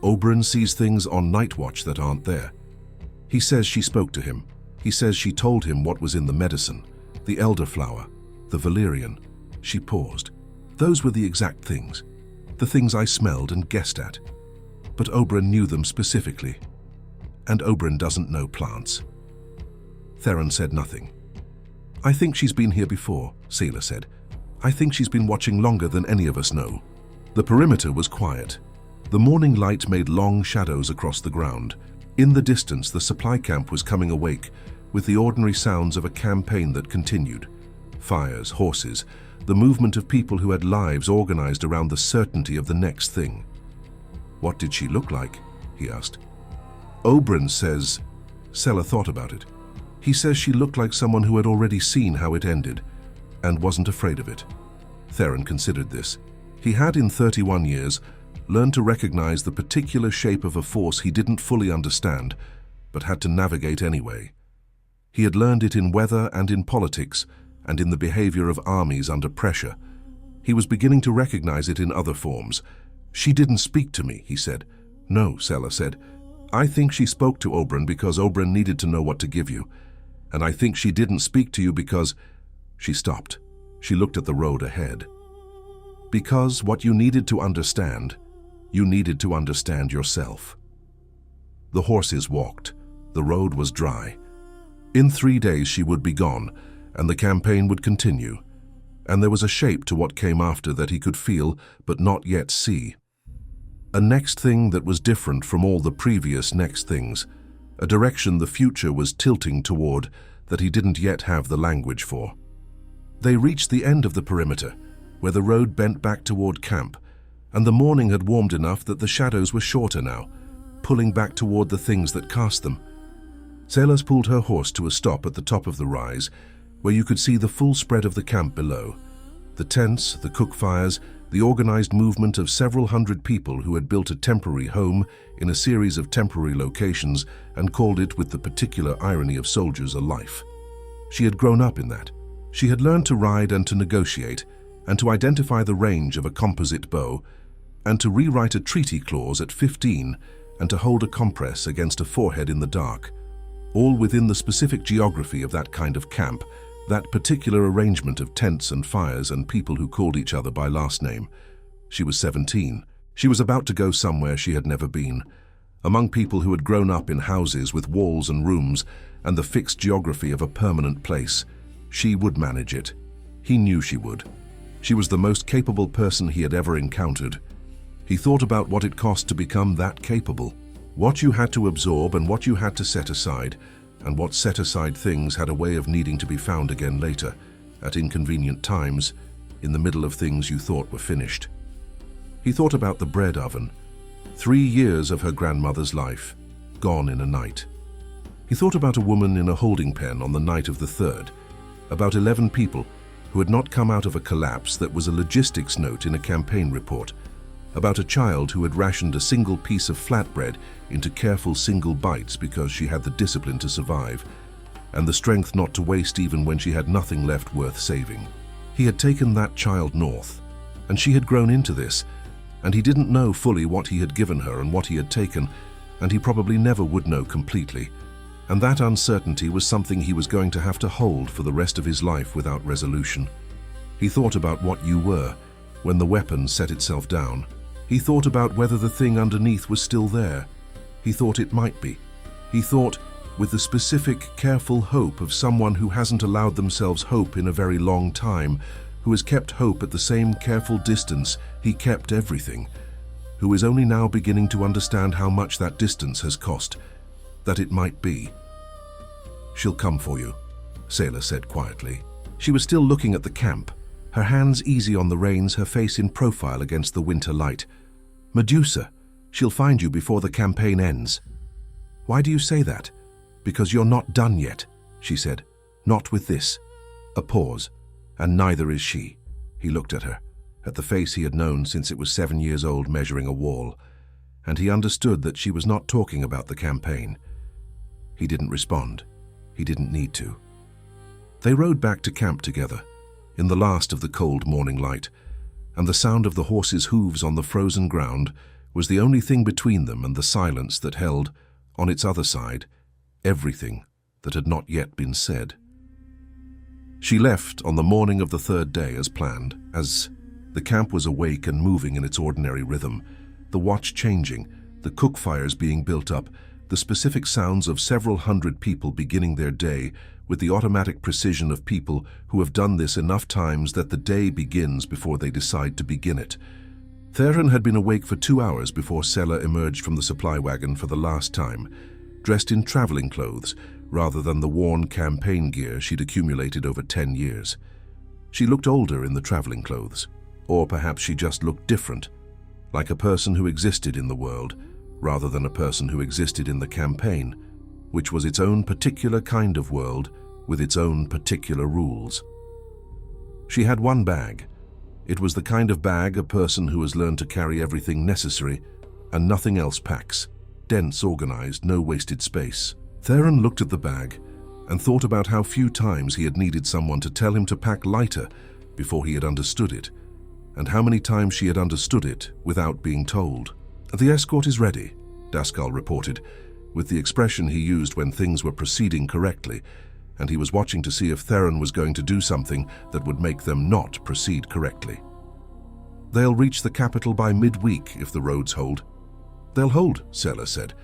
"Oberyn sees things on night watch that aren't there. He says she spoke to him. He says she told him what was in the medicine, the elderflower, the valerian." She paused. "Those were the exact things. The things I smelled and guessed at. But Oberyn knew them specifically. And Oberyn doesn't know plants." Theron said nothing. "I think she's been here before," Sela said. "I think she's been watching longer than any of us know." The perimeter was quiet. The morning light made long shadows across the ground. In the distance, the supply camp was coming awake, with the ordinary sounds of a campaign that continued. Fires, horses, the movement of people who had lives organized around the certainty of the next thing. "What did she look like?" he asked. "Oberyn says..." Sela thought about it. "He says she looked like someone who had already seen how it ended, and wasn't afraid of it." Theron considered this. He had, in 31 years, learned to recognize the particular shape of a force he didn't fully understand, but had to navigate anyway. He had learned it in weather and in politics, and in the behavior of armies under pressure. He was beginning to recognize it in other forms. "She didn't speak to me," he said. "No," Sela said. "I think she spoke to Oberyn because Oberyn needed to know what to give you. And I think she didn't speak to you because..." She stopped. She looked at the road ahead. "Because what you needed to understand, you needed to understand yourself." The horses walked. The road was dry. In 3 days she would be gone, and the campaign would continue. And there was a shape to what came after that he could feel but not yet see. A next thing that was different from all the previous next things, a direction the future was tilting toward that he didn't yet have the language for. They reached the end of the perimeter, where the road bent back toward camp, and the morning had warmed enough that the shadows were shorter now, pulling back toward the things that cast them. Selas pulled her horse to a stop at the top of the rise, where you could see the full spread of the camp below. The tents, the cook fires, the organized movement of several hundred people who had built a temporary home in a series of temporary locations and called it, with the particular irony of soldiers, a life. She had grown up in that. She had learned to ride and to negotiate, and to identify the range of a composite bow, and to rewrite a treaty clause at 15, and to hold a compress against a forehead in the dark, all within the specific geography of that kind of camp, that particular arrangement of tents and fires and people who called each other by last name. She was 17. She was about to go somewhere she had never been. Among people who had grown up in houses with walls and rooms and the fixed geography of a permanent place, she would manage it. He knew she would. She was the most capable person he had ever encountered. He thought about what it cost to become that capable, what you had to absorb and what you had to set aside, and what set-aside things had a way of needing to be found again later, at inconvenient times, in the middle of things you thought were finished. He thought about the bread oven. 3 years of her grandmother's life, gone in a night. He thought about a woman in a holding pen on the night of the 3rd, about 11 people who had not come out of a collapse that was a logistics note in a campaign report, about a child who had rationed a single piece of flatbread into careful single bites because she had the discipline to survive, and the strength not to waste even when she had nothing left worth saving. He had taken that child north, and she had grown into this, and he didn't know fully what he had given her and what he had taken, and he probably never would know completely, and that uncertainty was something he was going to have to hold for the rest of his life without resolution. He thought about what you were when the weapon set itself down. He thought about whether the thing underneath was still there. He thought it might be. He thought, with the specific, careful hope of someone who hasn't allowed themselves hope in a very long time, who has kept hope at the same careful distance he kept everything, who is only now beginning to understand how much that distance has cost, that it might be. "She'll come for you," Sailor said quietly. She was still looking at the camp, her hands easy on the reins, her face in profile against the winter light. "Medusa, she'll find you before the campaign ends." "Why do you say that?" "Because you're not done yet," she said. "Not with this." A pause. "And neither is she." He looked at her, at the face he had known since it was 7 years old measuring a wall, and he understood that she was not talking about the campaign. He didn't respond. He didn't need to. They rode back to camp together, in the last of the cold morning light, and the sound of the horses' hooves on the frozen ground was the only thing between them and the silence that held, on its other side, everything that had not yet been said. She left on the morning of the 3rd day as planned, as the camp was awake and moving in its ordinary rhythm, the watch changing, the cook fires being built up, the specific sounds of several hundred people beginning their day with the automatic precision of people who have done this enough times that the day begins before they decide to begin it. Theron had been awake for 2 hours before Sella emerged from the supply wagon for the last time, dressed in traveling clothes rather than the worn campaign gear she'd accumulated over 10 years. She looked older in the traveling clothes, or perhaps she just looked different, like a person who existed in the world rather than a person who existed in the campaign, which was its own particular kind of world with its own particular rules. She had one bag. It was the kind of bag a person who has learned to carry everything necessary and nothing else packs. Dense, organized, no wasted space. Theron looked at the bag and thought about how few times he had needed someone to tell him to pack lighter before he had understood it, and how many times she had understood it without being told. "The escort is ready," Daskal reported, with the expression he used when things were proceeding correctly, and he was watching to see if Theron was going to do something that would make them not proceed correctly. "They'll reach the capital by midweek if the roads hold." "They'll hold," Sella said.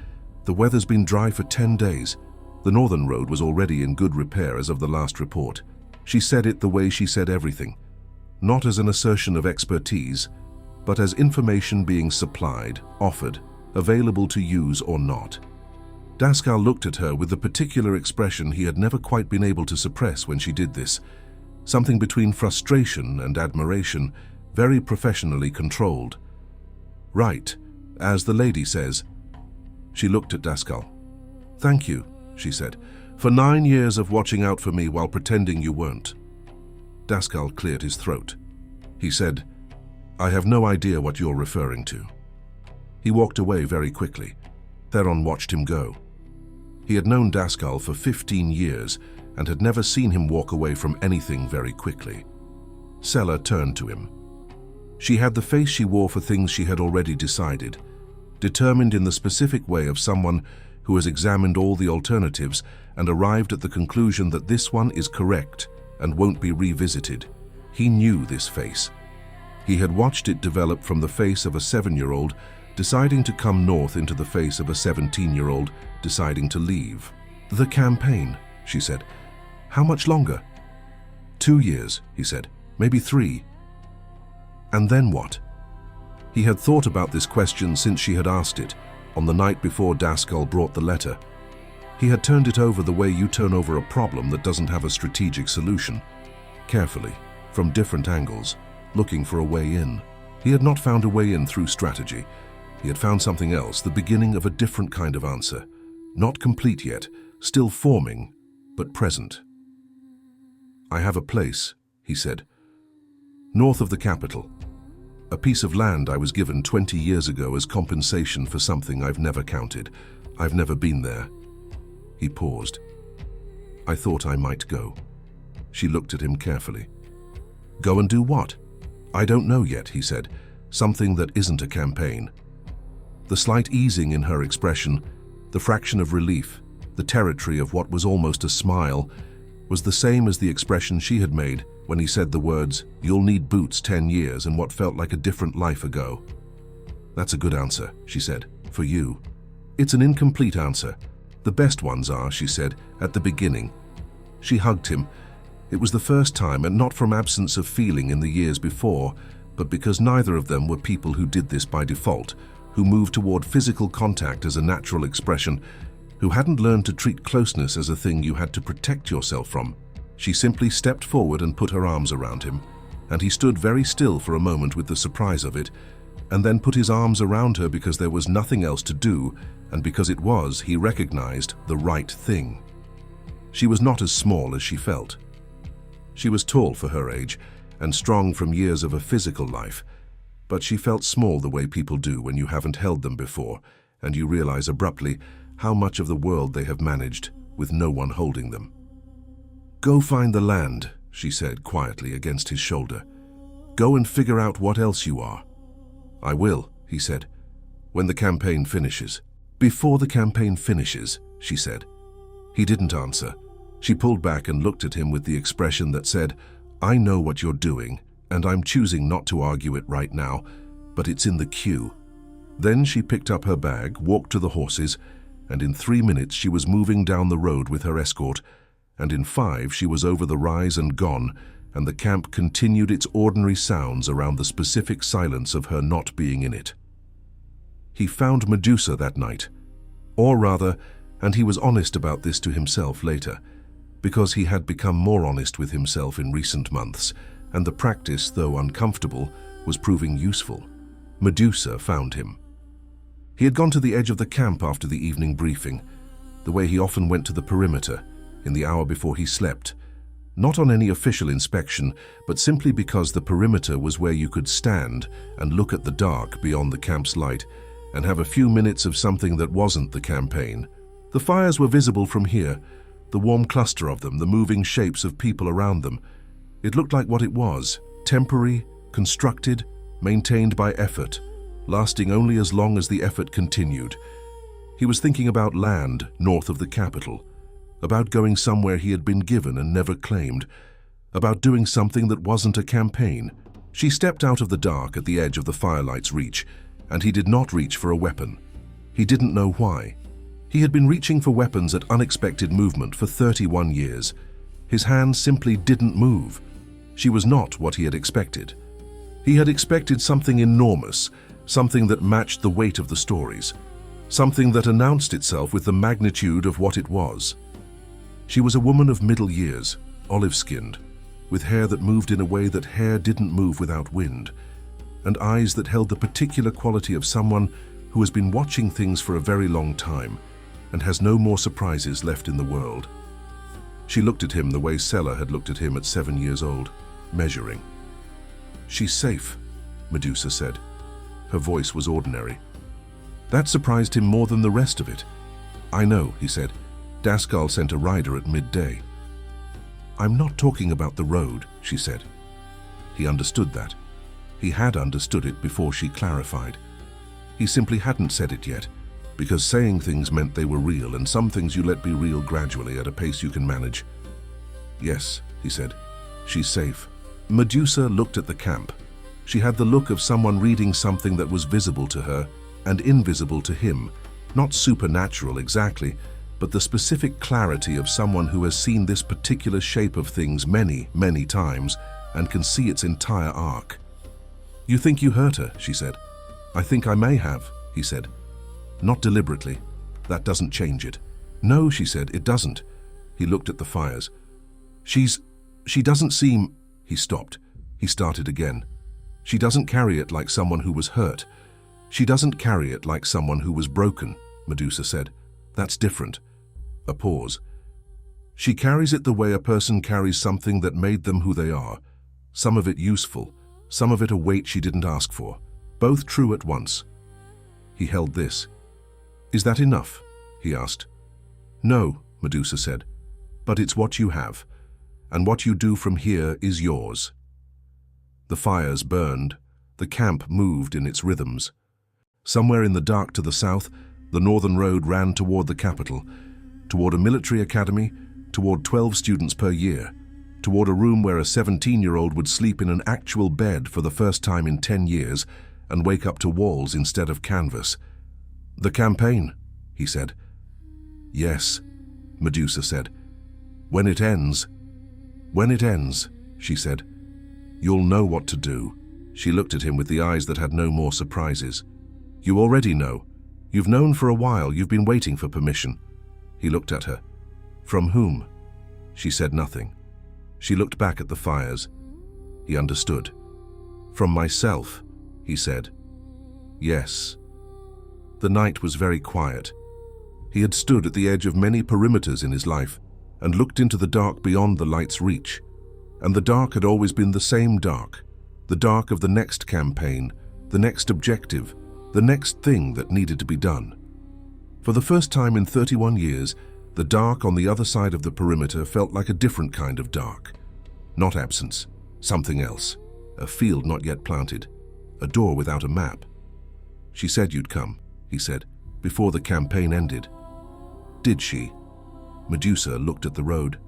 "The weather's been dry for 10 days. The northern road was already in good repair as of the last report." She said it the way she said everything, not as an assertion of expertise, but as information being supplied, offered, available to use or not. Daskal looked at her with the particular expression he had never quite been able to suppress when she did this, something between frustration and admiration, very professionally controlled. "Right, as the lady says." She looked at Daskal. "Thank you," she said, "for 9 years of watching out for me while pretending you weren't." Daskal cleared his throat. He said, "I have no idea what you're referring to." He walked away very quickly. Theron watched him go. He had known Daskal for 15 years and had never seen him walk away from anything very quickly. Sella turned to him. She had the face she wore for things she had already decided, determined in the specific way of someone who has examined all the alternatives and arrived at the conclusion that this one is correct and won't be revisited. He knew this face. He had watched it develop from the face of a 7-year-old deciding to come north into the face of a 17-year-old deciding to leave. "The campaign," she said. "How much longer?" "2 years," he said. "Maybe 3. "And then what?" He had thought about this question since she had asked it, on the night before Daskal brought the letter. He had turned it over the way you turn over a problem that doesn't have a strategic solution, carefully, from different angles, looking for a way in. He had not found a way in through strategy. He had found something else, the beginning of a different kind of answer. Not complete yet, still forming, but present. "I have a place," he said, "north of the capital. A piece of land I was given 20 years ago as compensation for something I've never counted. I've never been there." He paused. "I thought I might go." She looked at him carefully. "Go and do what?" "I don't know yet," he said. "Something that isn't a campaign." The slight easing in her expression, the fraction of relief, the territory of what was almost a smile, was the same as the expression she had made when he said the words, "You'll need boots 10 years," in what felt like a different life ago. "That's a good answer," she said, "for you." "It's an incomplete answer. The best ones are," she said, "at the beginning." She hugged him. It was the first time, and not from absence of feeling in the years before, but because neither of them were people who did this by default, who moved toward physical contact as a natural expression, who hadn't learned to treat closeness as a thing you had to protect yourself from. She simply stepped forward and put her arms around him, and he stood very still for a moment with the surprise of it, and then put his arms around her because there was nothing else to do, and because it was, he recognized, the right thing. She was not as small as she felt. She was tall for her age, and strong from years of a physical life, but she felt small the way people do when you haven't held them before, and you realize abruptly how much of the world they have managed with no one holding them. "Go find the land," she said quietly against his shoulder. "Go and figure out what else you are." "I will," he said, "when the campaign finishes." "Before the campaign finishes," she said. He didn't answer. She pulled back and looked at him with the expression that said, "I know what you're doing, and I'm choosing not to argue it right now, but it's in the queue." Then she picked up her bag, walked to the horses, and in 3 minutes she was moving down the road with her escort, and in 5 she was over the rise and gone, and the camp continued its ordinary sounds around the specific silence of her not being in it. He found Medusa that night, or rather, and he was honest about this to himself later, because he had become more honest with himself in recent months, and the practice, though uncomfortable, was proving useful. Medusa found him. He had gone to the edge of the camp after the evening briefing, the way he often went to the perimeter, in the hour before he slept, not on any official inspection, but simply because the perimeter was where you could stand and look at the dark beyond the camp's light and have a few minutes of something that wasn't the campaign. The fires were visible from here, the warm cluster of them, the moving shapes of people around them. It looked like what it was, temporary, constructed, maintained by effort, lasting only as long as the effort continued. He was thinking about land north of the capital, about going somewhere he had been given and never claimed, about doing something that wasn't a campaign. She stepped out of the dark at the edge of the firelight's reach, and he did not reach for a weapon. He didn't know why. He had been reaching for weapons at unexpected movement for 31 years. His hands simply didn't move. She was not what he had expected. He had expected something enormous, something that matched the weight of the stories, something that announced itself with the magnitude of what it was. She was a woman of middle years, olive-skinned, with hair that moved in a way that hair didn't move without wind, and eyes that held the particular quality of someone who has been watching things for a very long time and has no more surprises left in the world. She looked at him the way Sela had looked at him at 7 years old, measuring. "She's safe," Medusa said. Her voice was ordinary. That surprised him more than the rest of it. "I know," he said. "Daskal sent a rider at midday." "I'm not talking about the road," she said. He understood that. He had understood it before she clarified. He simply hadn't said it yet, because saying things meant they were real, and some things you let be real gradually at a pace you can manage. "Yes," he said. "She's safe." Medusa looked at the camp. She had the look of someone reading something that was visible to her, and invisible to him, not supernatural exactly, but the specific clarity of someone who has seen this particular shape of things many, many times and can see its entire arc. "You think you hurt her," she said. "I think I may have," he said. "Not deliberately. That doesn't change it." "No," she said, "it doesn't." He looked at the fires. She doesn't seem—" He stopped. He started again. "She doesn't carry it like someone who was hurt. She doesn't carry it like someone who was broken," Medusa said. "That's different." A pause. "She carries it the way a person carries something that made them who they are. Some of it useful, some of it a weight she didn't ask for. Both true at once." He held this. "Is that enough?" he asked. "No," Medusa said, "but it's what you have, and what you do from here is yours." The fires burned. The camp moved in its rhythms. Somewhere in the dark to the south, the northern road ran toward the capital, toward a military academy, toward 12 students per year, toward a room where a 17-year-old would sleep in an actual bed for the first time in 10 years and wake up to walls instead of canvas. "The campaign," he said. "Yes," Medusa said. When it ends," she said, "you'll know what to do." She looked at him with the eyes that had no more surprises. "You already know. You've known for a while. You've been waiting for permission." He looked at her. "From whom?" She said nothing. She looked back at the fires. He understood. "From myself," he said. "Yes." The night was very quiet. He had stood at the edge of many perimeters in his life and looked into the dark beyond the light's reach. And the dark had always been the same dark, the dark of the next campaign, the next objective, the next thing that needed to be done. For the first time in 31 years, the dark on the other side of the perimeter felt like a different kind of dark. Not absence, something else, a field not yet planted, a door without a map. "She said you'd come," he said, "before the campaign ended." "Did she?" Medusa looked at the road.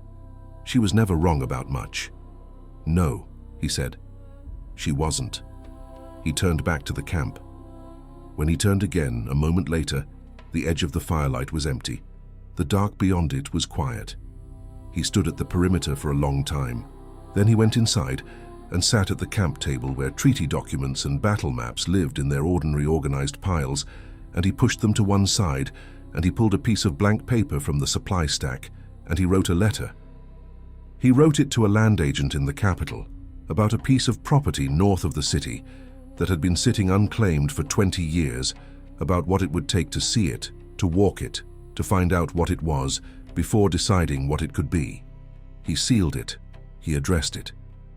She was never wrong about much. "No," he said. She wasn't. He turned back to the camp. When he turned again, a moment later, the edge of the firelight was empty. The dark beyond it was quiet. He stood at the perimeter for a long time. Then he went inside and sat at the camp table where treaty documents and battle maps lived in their ordinary organized piles, and he pushed them to one side, and he pulled a piece of blank paper from the supply stack, and he wrote a letter. He wrote it to a land agent in the capital about a piece of property north of the city that had been sitting unclaimed for 20 years, about what it would take to see it, to walk it, to find out what it was before deciding what it could be. He sealed it. He addressed it.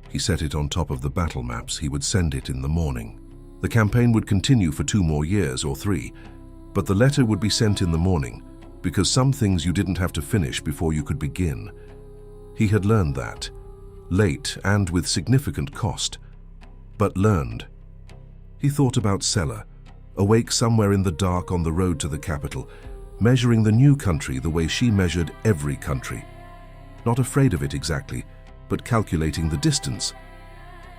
He set it on top of the battle maps. He would send it in the morning. The campaign would continue for 2 more years or 3, but the letter would be sent in the morning because some things you didn't have to finish before you could begin. He had learned that, late and with significant cost, but learned. He thought about Sella, awake somewhere in the dark on the road to the capital, measuring the new country the way she measured every country. Not afraid of it exactly, but calculating the distance.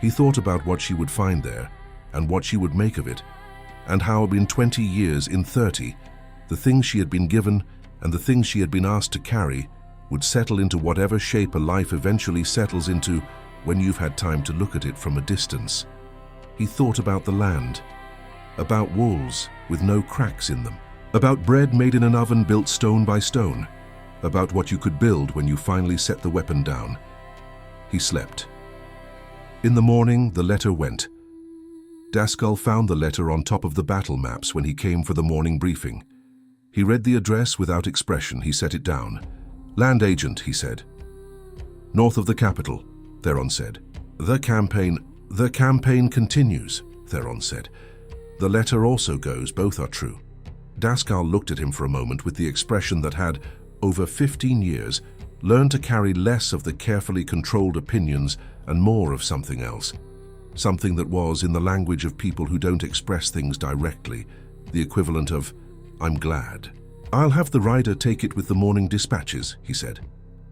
He thought about what she would find there and what she would make of it, and how in 20 years, in 30, the things she had been given and the things she had been asked to carry would settle into whatever shape a life eventually settles into when you've had time to look at it from a distance. He thought about the land, about walls with no cracks in them, about bread made in an oven built stone by stone, about what you could build when you finally set the weapon down. He slept. In the morning, the letter went. Daskal found the letter on top of the battle maps when he came for the morning briefing. He read the address without expression. He set it down. "Land agent," he said. "North of the capital," Theron said. The campaign continues," Theron said. "The letter also goes, both are true." Daskal looked at him for a moment with the expression that had, over 15 years, learned to carry less of the carefully controlled opinions and more of something else. Something that was, in the language of people who don't express things directly, the equivalent of, "I'm glad." "I'll have the rider take it with the morning dispatches," he said.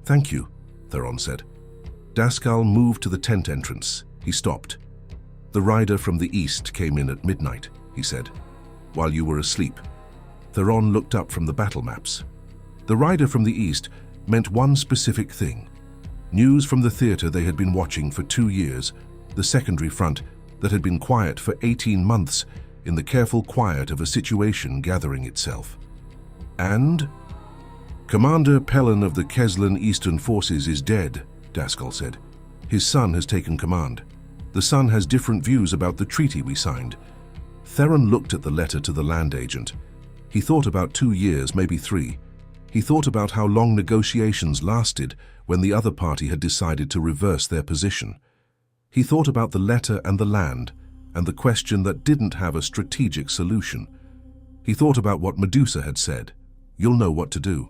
"Thank you," Theron said. Daskal moved to the tent entrance. He stopped. "The rider from the east came in at midnight," he said. while you were asleep." Theron looked up from the battle maps. The rider from the east meant one specific thing. News from the theater they had been watching for 2 years, the secondary front that had been quiet for 18 months in the careful quiet of a situation gathering itself. "And?" "Commander Pellin of the Keslan Eastern Forces is dead," Daskal said. "His son has taken command. The son has different views about the treaty we signed." Theron looked at the letter to the land agent. He thought about 2 years, maybe 3. He thought about how long negotiations lasted when the other party had decided to reverse their position. He thought about the letter and the land, and the question that didn't have a strategic solution. He thought about what Medusa had said. "You'll know what to do."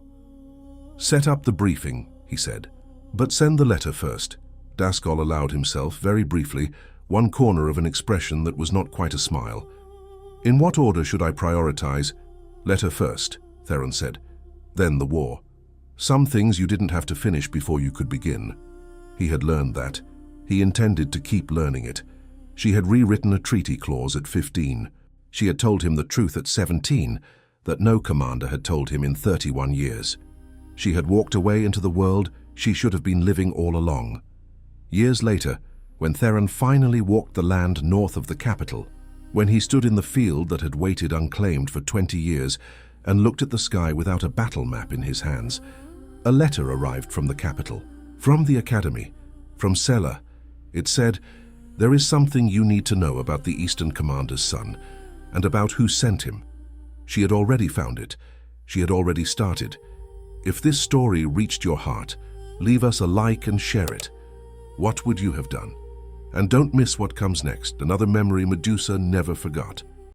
"Set up the briefing," he said. "But send the letter first." Daskal allowed himself, very briefly, one corner of an expression that was not quite a smile. "In what order should I prioritize?" "Letter first," Theron said. "Then the war. Some things you didn't have to finish before you could begin." He had learned that. He intended to keep learning it. She had rewritten a treaty clause at 15. She had told him the truth at 17, that no commander had told him in 31 years. She had walked away into the world she should have been living all along. Years later, when Theron finally walked the land north of the capital, when he stood in the field that had waited unclaimed for 20 years and looked at the sky without a battle map in his hands, a letter arrived from the capital, from the academy, from Sela. It said, "There is something you need to know about the Eastern Commander's son, and about who sent him." She had already found it. She had already started. If this story reached your heart, leave us a like and share it. What would you have done? And don't miss what comes next, another memory Medusa never forgot.